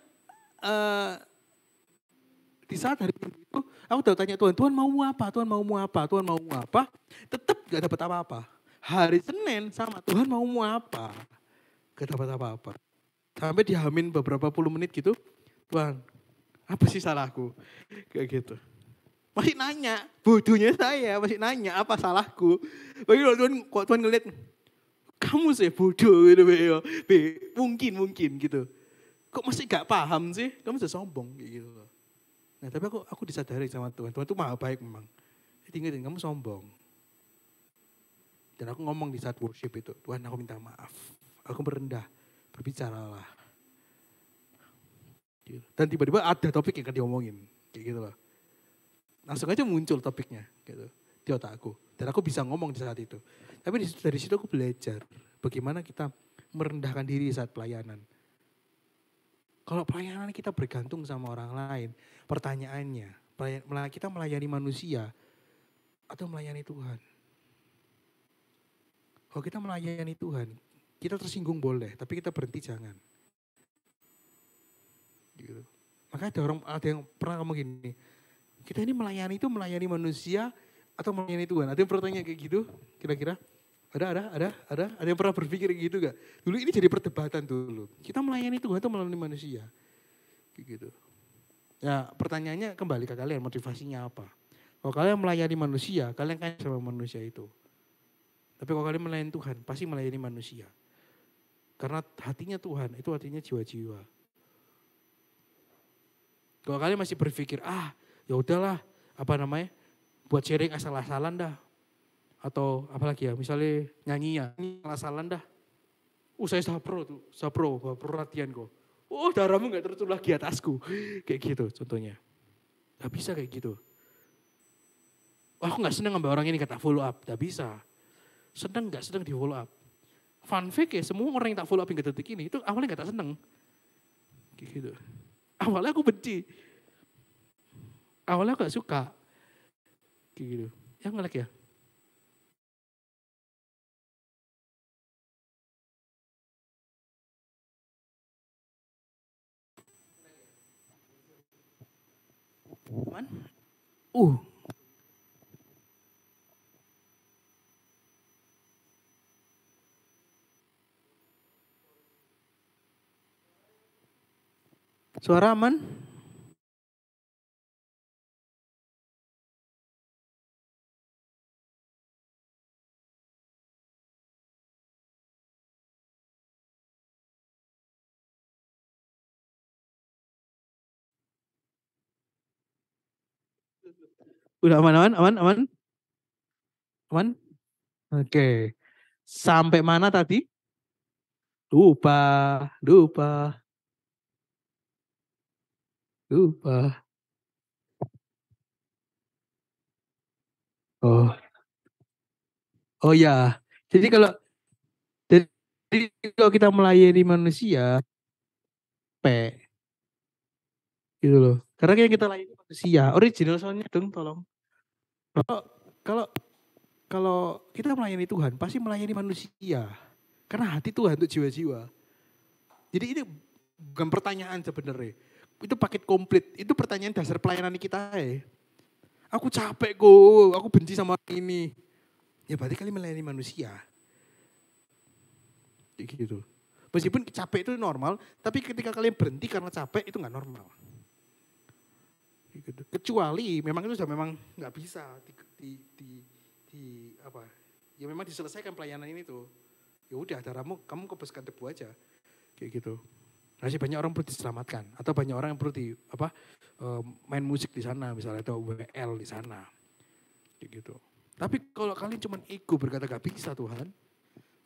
[SPEAKER 1] di saat hari Minggu itu aku udah tanya Tuhan, Tuhan maumu apa? Tuhan maumu apa? Tuhan maumu apa? Tetap gak dapat apa-apa. Hari Senin sama Tuhan maumu apa? Gak dapat apa-apa. Sampai dihamin beberapa puluh menit gitu, Tuhan apa sih salahku? Kayak gitu. Masih nanya, bodohnya saya masih nanya apa salahku. Bagi Tuhan ngeliat, kamu sih bodoh gitu, mungkin gitu. Kok masih gak paham sih? Kamu sudah sombong kayak gitu loh. Nah tapi aku disadari sama Tuhan. Tuhan itu maha baik memang. Jadi ingetin kamu sombong. Dan aku ngomong di saat worship itu, Tuhan aku minta maaf. Aku merendah, berbicaralah. Gitu. Dan tiba-tiba ada topik yang akan diomongin. Kayak gitu loh. Langsung aja muncul topiknya gitu, di otakku. Dan aku bisa ngomong di saat itu. Tapi dari situ aku belajar bagaimana kita merendahkan diri saat pelayanan. Kalau pelayanan kita bergantung sama orang lain, pertanyaannya, kita melayani manusia atau melayani Tuhan? Kalau kita melayani Tuhan, kita tersinggung boleh, tapi kita berhenti jangan. Gitu. Makanya ada yang pernah ngomong gini, kita ini melayani itu melayani manusia atau melayani Tuhan? Ada yang pernah tanya kayak gitu kira-kira? Ada yang pernah berpikir gitu gak? Dulu ini jadi perdebatan dulu. Kita melayani Tuhan atau melayani manusia? Kayak gitu. Ya pertanyaannya kembali ke kalian, motivasinya apa? Kalau kalian melayani manusia, kalian kan sama manusia itu. Tapi kalau kalian melayani Tuhan, pasti melayani manusia. Karena hatinya Tuhan, itu hatinya jiwa-jiwa. Kalau kalian masih berpikir, ya udahlah, buat sharing asal-asalan dah. Atau apalagi ya, misalnya nyanyi asal-asalan dah. Saya sapro latihan kok. Darahmu gak tertutup lagi atasku. Kayak gitu contohnya. Gak bisa kayak gitu. Aku gak seneng sama orang ini kata follow up. Gak bisa. Seneng gak seneng di follow up. Fun fact ya, semua orang yang tak follow up hingga detik ini, itu awalnya gak tak seneng. Kayak gitu. Awalnya aku benci. Awalnya aku gak suka. Kayak gitu. Ya ngelek ya. Aman? Suara aman? Udah aman? Aman? Oke. Sampai mana tadi? Lupa. Oh ya. Jadi kalau kita melayani manusia, gitu loh. Karena yang kita layani manusia, original soalnya dong, tolong. Kalau kita melayani Tuhan, pasti melayani manusia. Karena hati Tuhan untuk jiwa-jiwa. Jadi ini bukan pertanyaan sebenarnya. Itu paket komplit. Itu pertanyaan dasar pelayanan kita ya. Aku capek kok, aku benci sama orang ini. Ya berarti kalian melayani manusia. Gitu. Meskipun capek itu normal, tapi ketika kalian berhenti karena capek itu nggak normal. Gitu. Kecuali memang itu sudah memang nggak bisa ya memang diselesaikan pelayanan ini tuh. Ya udah, darahmu kamu kebeskan debu aja, kayak gitu. Masih banyak orang perlu diselamatkan atau banyak orang yang perlu main musik di sana misalnya atau WL di sana, kayak gitu. Tapi kalau kalian cuma ego berkata gak bisa Tuhan,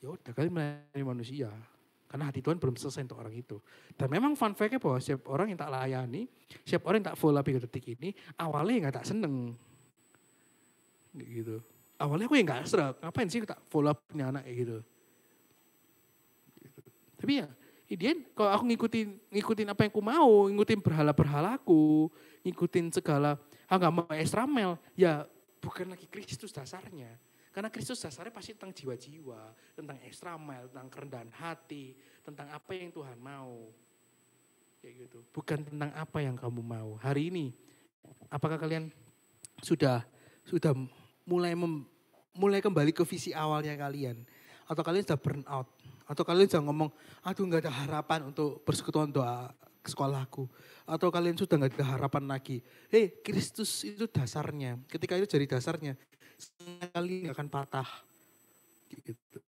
[SPEAKER 1] ya udah kalian melayani manusia. Karena hati Tuhan belum selesai untuk orang itu. Dan memang fun fact-nya bahwa setiap orang yang tak layani, setiap orang yang tak follow up hingga detik ini, awalnya gak tak seneng. Gitu. Awalnya aku yang gak serak, ngapain sih tak follow up punya anak kayak gitu. Tapi ya, idean kalau aku ngikutin apa yang aku mau, ngikutin berhala-berhalaku, ngikutin segala agama Israel, ya bukan lagi Kristus dasarnya. Karena Kristus dasarnya pasti tentang jiwa-jiwa, tentang extra mile, tentang kerendahan hati, tentang apa yang Tuhan mau. Kayak gitu. Bukan tentang apa yang kamu mau. Hari ini, apakah kalian sudah mulai kembali ke visi awalnya kalian? Atau kalian sudah burn out? Atau kalian sudah ngomong, aduh gak ada harapan untuk persekutuan doa sekolahku. Atau kalian sudah gak ada harapan lagi. Kristus itu dasarnya. Ketika itu jadi dasarnya, kalian gak akan patah. Gitu.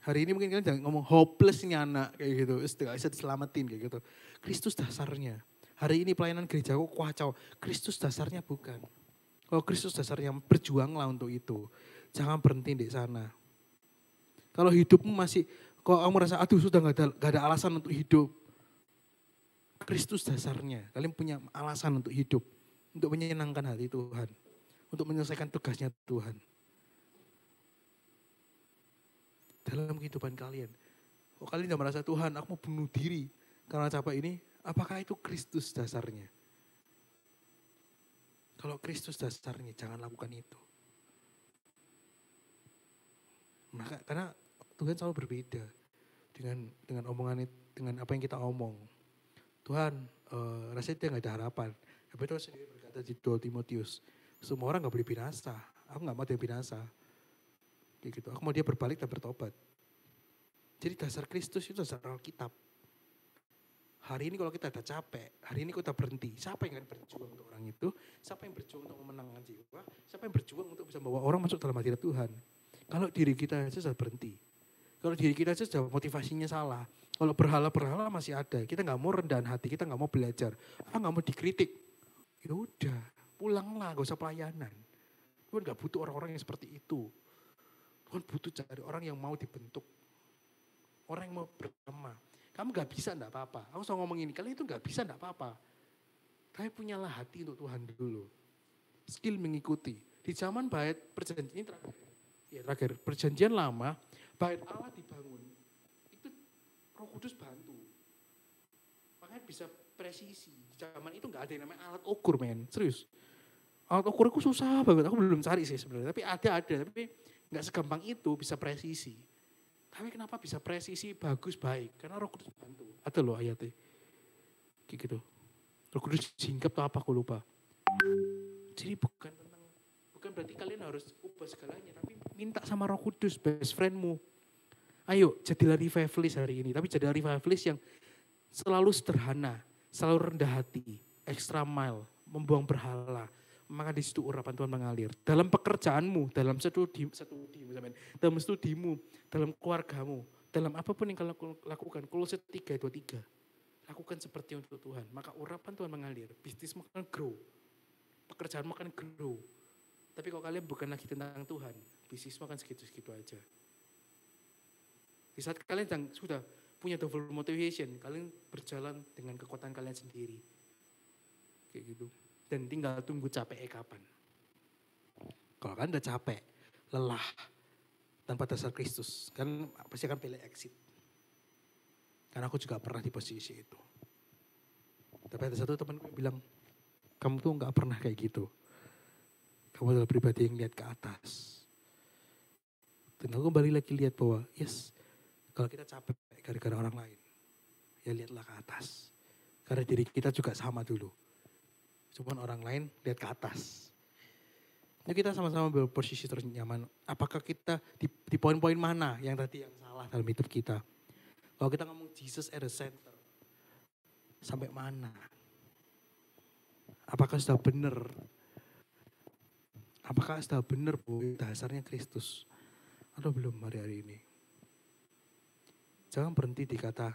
[SPEAKER 1] Hari ini mungkin kalian jangan ngomong hopeless ini anak kayak gitu. Gak bisa diselamatin kayak gitu. Kristus dasarnya. Hari ini pelayanan gerejaku kacau. Kristus dasarnya bukan. Kalau Kristus dasarnya berjuanglah untuk itu. Jangan berhenti di sana. Kalau hidupmu masih, kalau kamu merasa aduh sudah gak ada alasan untuk hidup. Kristus dasarnya. Kalian punya alasan untuk hidup. Untuk menyenangkan hati Tuhan. Untuk menyelesaikan tugasnya Tuhan. Dalam kehidupan kalian. Kalau kalian sudah merasa Tuhan aku mau bunuh diri karena capek ini. Apakah itu Kristus dasarnya? Kalau Kristus dasarnya jangan lakukan itu. Maka, karena Tuhan selalu berbeda dengan omongan dengan apa yang kita omong. Tuhan rasanya dia gak ada harapan. Tapi Tuhan sendiri berkata di 2 Timotius, semua orang gak boleh binasa. Aku gak mau dia binasa. Kayak gitu. Aku mau dia berbalik dan bertobat. Jadi dasar Kristus itu dasar Alkitab. Hari ini kalau kita ada capek, hari ini kita berhenti. Siapa yang akan berjuang untuk orang itu? Siapa yang berjuang untuk memenangkan jiwa? Siapa yang berjuang untuk bisa membawa orang masuk dalam hadirat Tuhan? Kalau diri kita saja sudah berhenti. Kalau diri kita saja sudah motivasinya salah. Kalau berhala-berhala masih ada. Kita gak mau rendahan hati, kita gak mau belajar. Gak mau dikritik. Ya udah, pulanglah, gak usah pelayanan. Tuhan gak butuh orang-orang yang seperti itu. Tuhan butuh cari orang yang mau dibentuk. Orang yang mau bergema. Kamu gak bisa enggak apa-apa. Aku selalu ngomong ini, kalian itu gak bisa enggak apa-apa. Tapi punyalah hati untuk Tuhan dulu. Skill mengikuti. Di zaman bait perjanjian ini terakhir. Perjanjian lama, bait Allah dibangun. Itu Roh Kudus bantu. Makanya bisa presisi. Di zaman itu gak ada yang namanya alat ukur, men. Serius. Alat ukur itu susah banget. Aku belum cari sih sebenarnya. Tapi ada. Tapi gak segampang itu bisa presisi. Tapi kenapa bisa presisi, bagus, baik? Karena Roh Kudus bantu. Ada loh ayatnya. Kayak gitu. Roh Kudus singkap atau apa aku lupa. Jadi bukan berarti kalian harus ubah segalanya. Tapi minta sama Roh Kudus, best friendmu. Ayo jadilah revivalist hari ini. Tapi jadilah revivalist yang selalu sederhana. Selalu rendah hati. Extra mile. Membuang berhala. Maka di situ urapan Tuhan mengalir. Dalam pekerjaanmu, dalam dalam studimu, dalam keluargamu, dalam apapun yang kalian lakukan. Kolose 3:23. Lakukan seperti untuk Tuhan. Maka urapan Tuhan mengalir. Bisnismu akan grow. Pekerjaanmu akan grow. Tapi kalau kalian bukan lagi tentang Tuhan, bisnismu akan segitu-segitu aja. Di saat kalian sudah punya double motivation, kalian berjalan dengan kekuatan kalian sendiri. Kayak gitu. Dan tinggal tunggu capeknya kapan. Kalau kan udah capek, lelah, tanpa dasar Kristus, kan pasti akan pilih exit. Karena aku juga pernah di posisi itu. Tapi ada satu temanku bilang, kamu tuh gak pernah kayak gitu. Kamu adalah pribadi yang lihat ke atas. Dan aku kembali lagi lihat bahwa, yes, kalau kita capek gara-gara orang lain, ya lihatlah ke atas. Karena diri kita juga sama dulu. Cuman orang lain lihat ke atas. Jadi kita sama-sama berposisi ternyaman. Apakah kita di poin-poin mana yang tadi yang salah dalam hidup kita? Kalau kita ngomong Jesus at the center, sampai mana? Apakah sudah benar? Apakah sudah benar bahwa dasarnya Kristus? Atau belum hari-hari ini? Jangan berhenti di kata,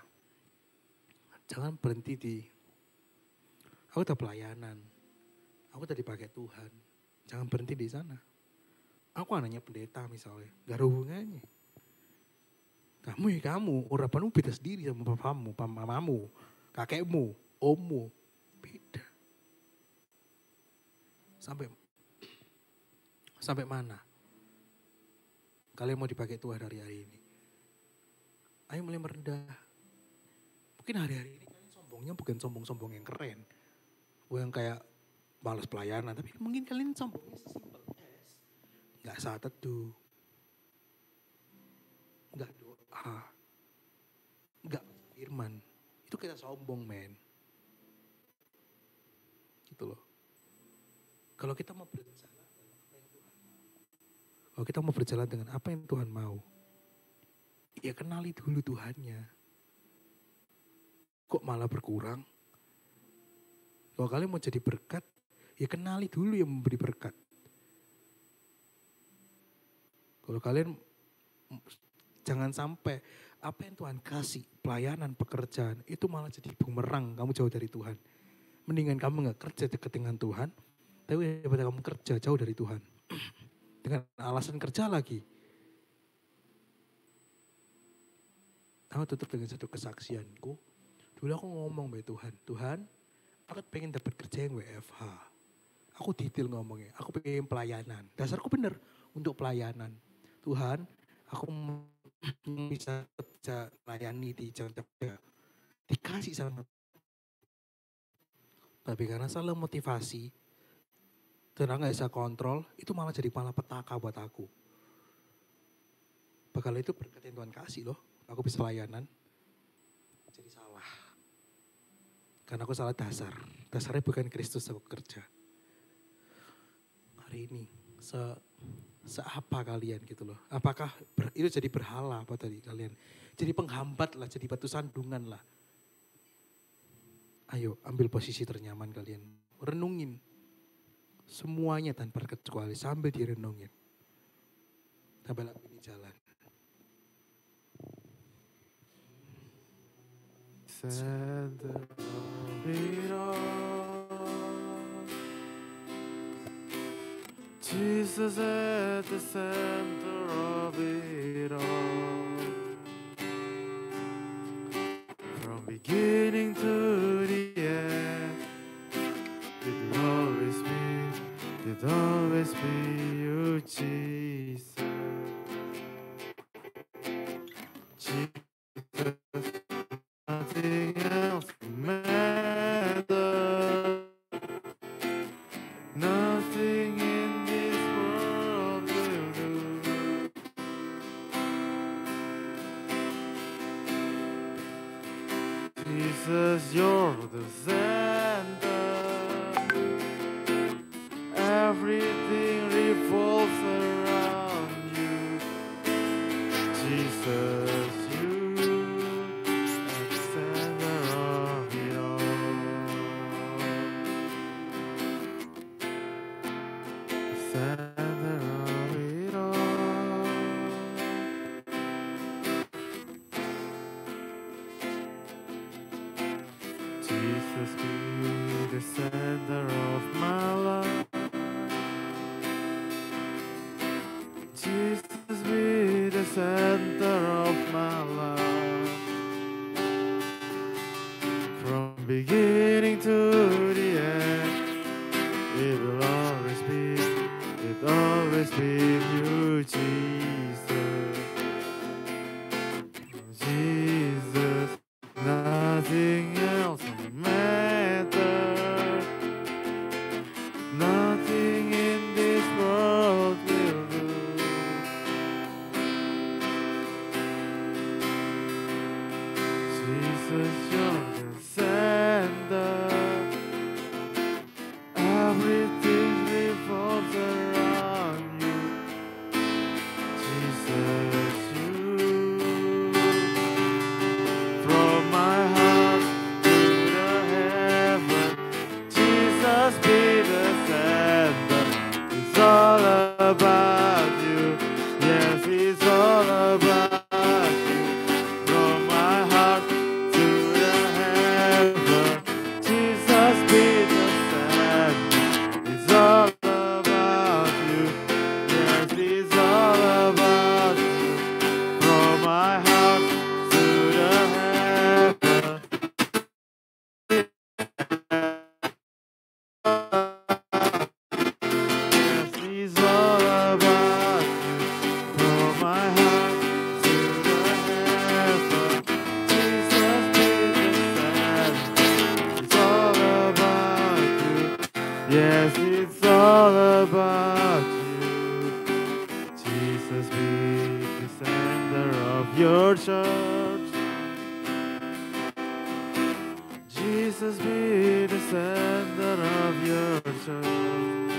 [SPEAKER 1] jangan berhenti di aku udah pelayanan. Aku udah dipakai Tuhan. Jangan berhenti di sana. Aku anaknya pendeta misalnya. Gak ada hubungannya. Kamu. Urapanmu beda sendiri sama papamu, mamamu, kakekmu, ommu. Beda. Sampai mana? Kalian mau dipakai Tuhan hari-hari ini? Ayo mulai merendah. Mungkin hari-hari ini kalian sombongnya bukan sombong-sombong yang keren. Bukan kayak balas pelayanan, tapi mungkin kalian sombongnya sesimpel as nggak saat teduh, nggak doa, nggak firman, itu kita sombong men. Gitu loh. Kalau kita mau berjalan dengan apa yang Tuhan mau, kalau kita mau berjalan dengan apa yang Tuhan mau, ya kenali dulu Tuhannya. Kok malah berkurang? Kalau kalian mau jadi berkat, ya kenali dulu yang memberi berkat. Kalau kalian jangan sampai apa yang Tuhan kasih, pelayanan, pekerjaan, itu malah jadi bumerang, kamu jauh dari Tuhan. Mendingan kamu gak kerja dekat dengan Tuhan, tapi daripada kamu kerja jauh dari Tuhan. Dengan alasan kerja lagi. Aku tutup dengan satu kesaksianku. Dulu aku ngomong sama Tuhan, Tuhan, aku pengen dapat kerja yang WFH. Aku detail ngomongnya, aku pengen pelayanan. Dasarku bener untuk pelayanan. Tuhan, aku bisa layani di Jakarta. Dikasih sama. Tapi karena salah motivasi, karena gak bisa kontrol, itu malah jadi malapetaka buat aku. Bakal itu berkat yang Tuhan kasih loh, aku bisa layanan. Jadi salah. Karena aku salah dasar. Dasarnya bukan Kristus aku kerja. Hari ini, seapa kalian gitu loh. Apakah itu jadi berhala apa tadi kalian? Jadi penghambat lah, jadi batu sandungan lah. Ayo ambil posisi ternyaman kalian. Renungin. Semuanya tanpa kecuali sambil direnungin. Sampai lagu ini jalan.
[SPEAKER 3] Center of it all. Jesus at the center of it all. From beginning to the end, it'll always be you, Jesus. Jesus, nothing else matters. Nothing in this world will do. Jesus, you're the center. Everything revolves around you. Jesus, you are the center of it all. The center of it all. Jesus, be the center of my life. Jesus, be the center of my life. From beginning to the end, it will always be you, Jesus. Jesus, nothing else matters. Nothing in this world will do. Jesus, you're the center. Everything revolves around you. Jesus, you. From my heart to the heaven, Jesus be the center. It's all about you. Yes, it's all about you. From my heart to the heaven, Jesus be the center. It's all about you. Yes, it's all about you. From my heart to the heaven. Yes, it's all about you. From my heart to the heaven. Jesus be the center. It's all about you. Yes, it's all about you. church. Jesus be the center of your church.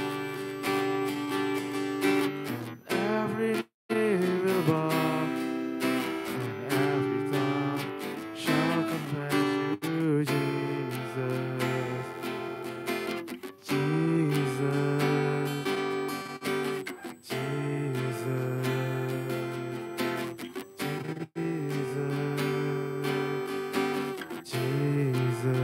[SPEAKER 3] Every knee will bow and every tongue shall confess you, Jesus. Jesus. Jesus.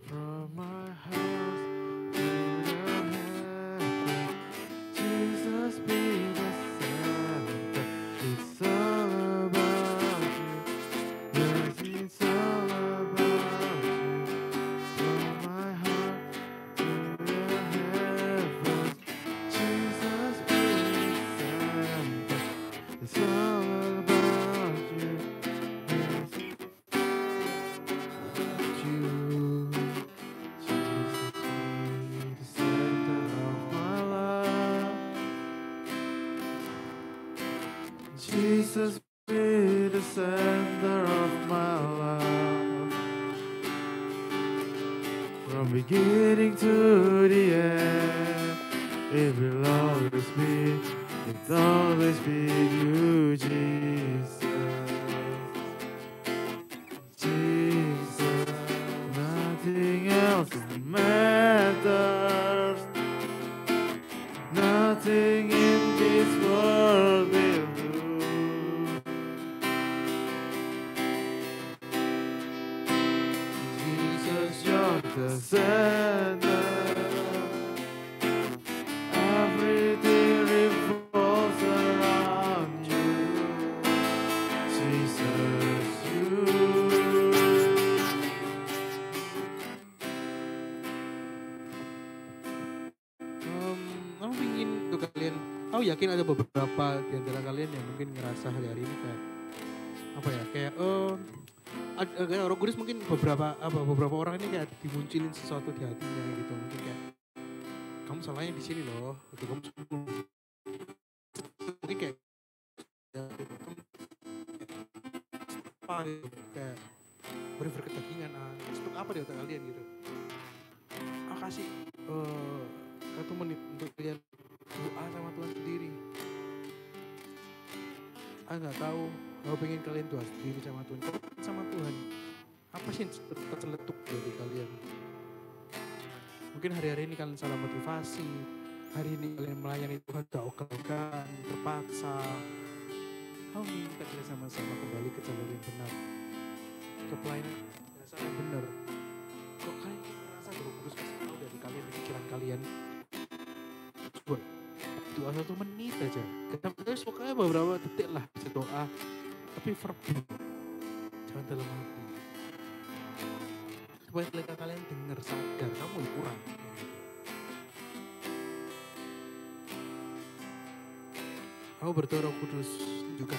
[SPEAKER 3] From my house to the heaven, Jesus be the center. It's all about you. Yes, it's all about you. From my heart to the heavens, Jesus be the center. It's all about you. Yes, it's about you. Jesus be the center of my life. From beginning to the end, it will always be you, Jesus. Jesus, nothing else matters. Nothing in this world will do. Jesus, you're the center. Everything revolves around you. Jesus, you.
[SPEAKER 1] Aku pingin untuk kalian, aku yakin ada beberapa di antara kalian yang mungkin ngerasa hari-hari ini kayak apa ya, kayak kayak Roh Kudus mungkin beberapa orang ini kayak dimunculin sesuatu di hatinya gitu, mungkin kayak kamu salahnya di sini loh, gitu, kamu mungkin kayak ya, apa gitu, kayak berkedagingan, untuk apa di otak kalian gitu. Aku kasih 1 menit untuk kalian doa sama Tuhan sendiri. Aku nggak tahu, aku pengen kalian doa sendiri sama Tuhan. Sama Tuhan, apa sih yang terceletuk dari kalian? Mungkin hari-hari ini kalian salah motivasi, hari ini kalian melayani Tuhan tak ogah-ogahan, terpaksa. Aku minta kita sama-sama kembali ke jalur yang benar, ke pelayanan dasar yang benar. Kok kalian merasa Roh Kudus kasih tahu dari kalian, di pikiran kalian? Coba doa 1 menit aja. Terus pokoknya beberapa detik lah bisa doa, tapi verbal, jangan dalam hati. Supaya telinga kalian dengar, sadar kamu yang kurang. Aku berdoa Roh Kudus juga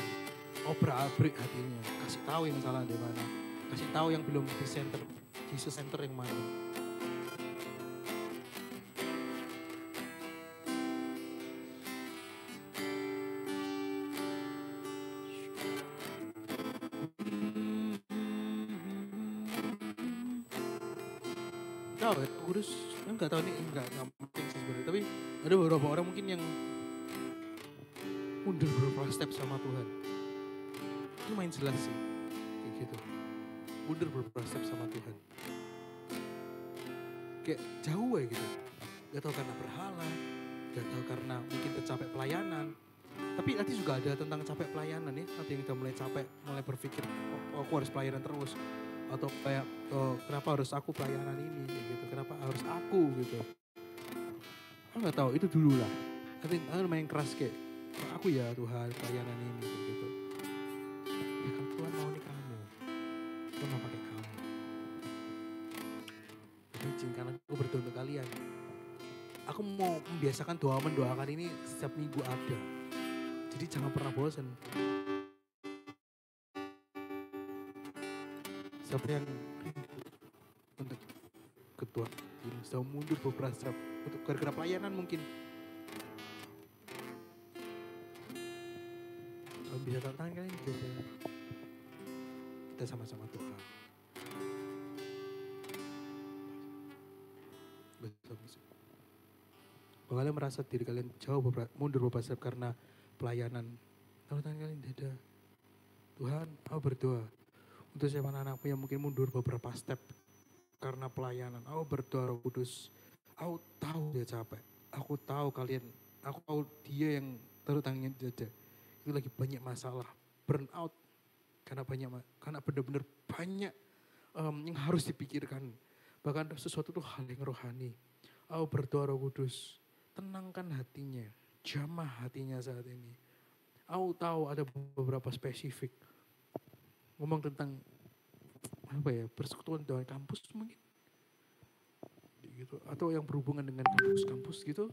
[SPEAKER 1] obrak-abrik hatinya, kasih tahu yang salah di mana, kasih tahu yang belum di center, Jesus center yang mana. Tahu ya, Kudus, enggak tahu ini enggak penting sih sebenarnya, tapi ada beberapa orang mungkin yang mundur beberapa step sama Tuhan. Itu main jelas sih, kayak gitu. Mundur beberapa step sama Tuhan. Kayak jauh ya gitu. Gak tahu karena berhala, gak tahu karena mungkin tercapek pelayanan. Tapi nanti juga ada tentang capek pelayanan ya. Nanti yang udah mulai capek, mulai berpikir, oh, aku harus pelayanan terus. Atau kayak, oh, kenapa harus aku pelayanan ini, kayak gitu. Kenapa harus aku gitu. Aku gak tahu, itu dulu lah. Nanti main keras kayak, aku ya Tuhan pelayanan ini kayak gitu. Ya kan Tuhan mau nih kamu. Tuhan mau pakai kamu. Izinkan aku berdoa untuk kalian. Aku aku mau membiasakan doa mendoakan ini setiap minggu ada. Jadi jangan pernah bosan. Siapa yang untuk ketua ini sudah mundur beberapa step untuk gara-gara pelayanan mungkin. Kalau bisa tanda tangan kalian juga. Kita sama-sama doa. Kalau kalian merasa diri kalian jauh mundur beberapa step karena pelayanan, tanda tangan kalian dada. Tuhan, aku berdoa untuk siapa anakmu yang mungkin mundur beberapa step karena pelayanan. Aku berdoa Roh Kudus. Aku tahu dia capek. Aku tahu kalian. Aku tahu dia yang taruh tangannya dada. Itu lagi banyak masalah. Burn out. Karena benar-benar banyak yang harus dipikirkan. Bahkan sesuatu itu hal yang rohani. Aku berdoa Roh Kudus. Tenangkan hatinya. Jamah hatinya saat ini. Aku tahu ada beberapa spesifik. Ngomong tentang apa ya, persekutuan dengan kampus mungkin. Gitu. Atau yang berhubungan dengan kampus-kampus gitu.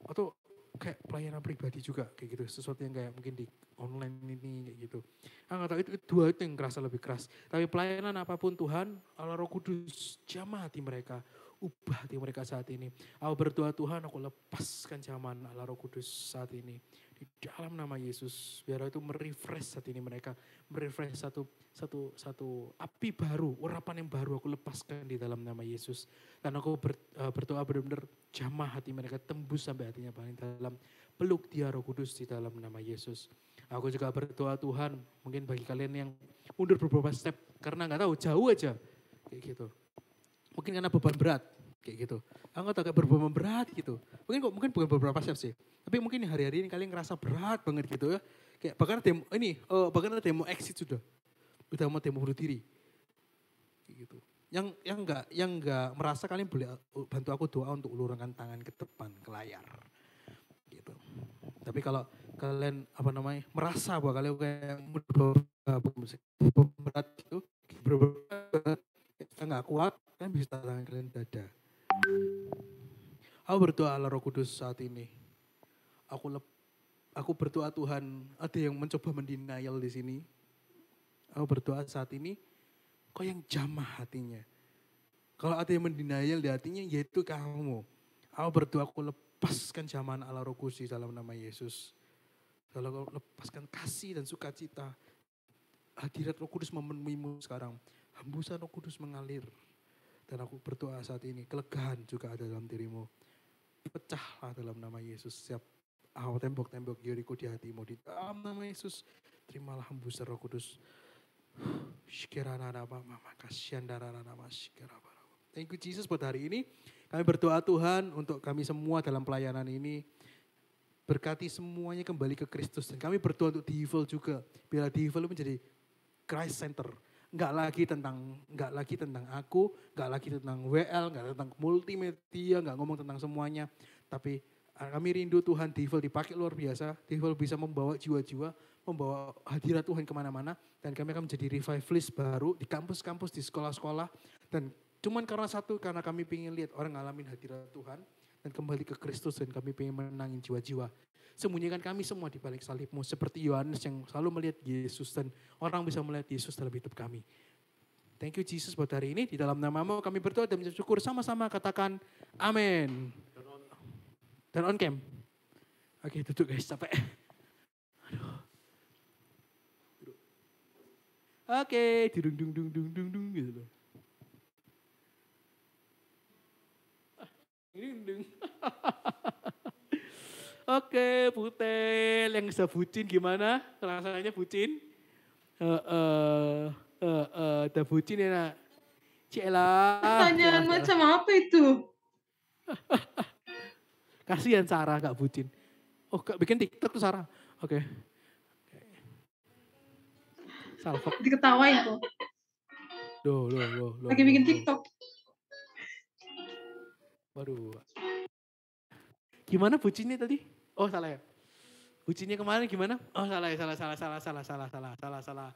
[SPEAKER 1] Atau kayak pelayanan pribadi juga kayak gitu. Sesuatu yang kayak mungkin di online ini kayak gitu. Nggak tahu itu dua itu yang kerasa lebih keras. Tapi pelayanan apapun Tuhan, Allah Roh Kudus jamah hati mereka. Ubah hati mereka saat ini. Aku berdoa Tuhan, aku lepaskan zaman Allah Roh Kudus saat ini. Di dalam nama Yesus. Biar itu merefresh saat ini mereka. Merefresh satu api baru. Urapan yang baru aku lepaskan di dalam nama Yesus. Dan aku berdoa benar-benar jamah hati mereka. Tembus sampai hatinya paling dalam. Peluk dia Roh Kudus di dalam nama Yesus. Aku juga berdoa Tuhan. Mungkin bagi kalian yang mundur beberapa step. Karena gak tahu jauh aja. Kayak gitu. Mungkin karena beban berat, kayak gitu. Aku gak tahu kayak beban berat gitu. Mungkin bukan beberapa step sih. Tapi mungkin hari-hari ini kalian ngerasa berat banget gitu ya. Kayak bahkan ada demo exit sudah. Udah mau demo bunuh diri. Kayak gitu. Yang enggak merasa kalian boleh bantu aku doa untuk ulurkan tangan ke depan, ke layar. Gitu. Tapi kalau kalian merasa bahwa kalian kayak berat gitu, berat, nggak kuat, kan bisa tangan kalian dada. Aku berdoa Allah Roh Kudus saat ini. Aku berdoa Tuhan, ada yang mencoba mendenial di sini. Aku berdoa saat ini, kau yang jamah hatinya. Kalau ada yang mendenial di hatinya, yaitu kamu. Aku berdoa, aku lepaskan zaman Allah Roh Kudus dalam nama Yesus. Kalau kau lepaskan kasih dan sukacita, hadirat Roh Kudus memenuhimu sekarang. Hembusan Roh Kudus mengalir. Dan aku berdoa saat ini, kelegaan juga ada dalam dirimu. Pecahlah dalam nama Yesus. Setiap tembok-tembok Yeriko di hatimu. Di dalam nama Yesus, terimalah hembusan Roh Kudus. Thank you Jesus buat hari ini. Kami berdoa Tuhan untuk kami semua dalam pelayanan ini. Berkati semuanya kembali ke Kristus. Dan kami berdoa untuk Devil juga. Biar Devil menjadi Christ Center. Enggak lagi tentang aku, enggak lagi tentang WL, enggak tentang multimedia, enggak ngomong tentang semuanya. Tapi kami rindu Tuhan Devil dipakai luar biasa. Devil bisa membawa jiwa-jiwa, membawa hadirat Tuhan kemana-mana. Dan kami akan menjadi revivalist baru di kampus-kampus, di sekolah-sekolah. Dan cuman karena kami ingin lihat orang ngalamin hadirat Tuhan. Dan kembali ke Kristus dan kami ingin menangin jiwa-jiwa. Sembunyikan kami semua di balik salibmu. Seperti Yohanes yang selalu melihat Yesus dan orang bisa melihat Yesus dalam hidup kami. Thank you Jesus buat hari ini. Di dalam namamu kami berdoa dan mengucap syukur sama-sama katakan amin. Dan on cam. Oke duduk guys capek. Aduh. Oke, dung gitu loh. Oke, Putel yang bisa bucin gimana? Rasanya bucin? Udah bucin ya nak? Cielah.
[SPEAKER 5] Pertanyaan macam apa itu?
[SPEAKER 1] Kasihan Sarah gak bucin. Oh, gak bikin TikTok tuh Sarah. Oke. Salvo.
[SPEAKER 5] Diketawain kok.
[SPEAKER 1] Loh.
[SPEAKER 5] Lagi bikin TikTok.
[SPEAKER 1] Waduh. Gimana bucinnya tadi? Oh salah ya. Bucinnya kemarin gimana? Oh salah ya, salah.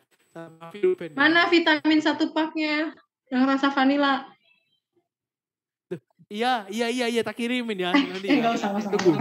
[SPEAKER 5] Mana vitamin 1 paknya yang rasa vanila?
[SPEAKER 1] Iya, tak kirimin ya nanti ya.
[SPEAKER 5] Enggak usah.
[SPEAKER 1] Tunggu.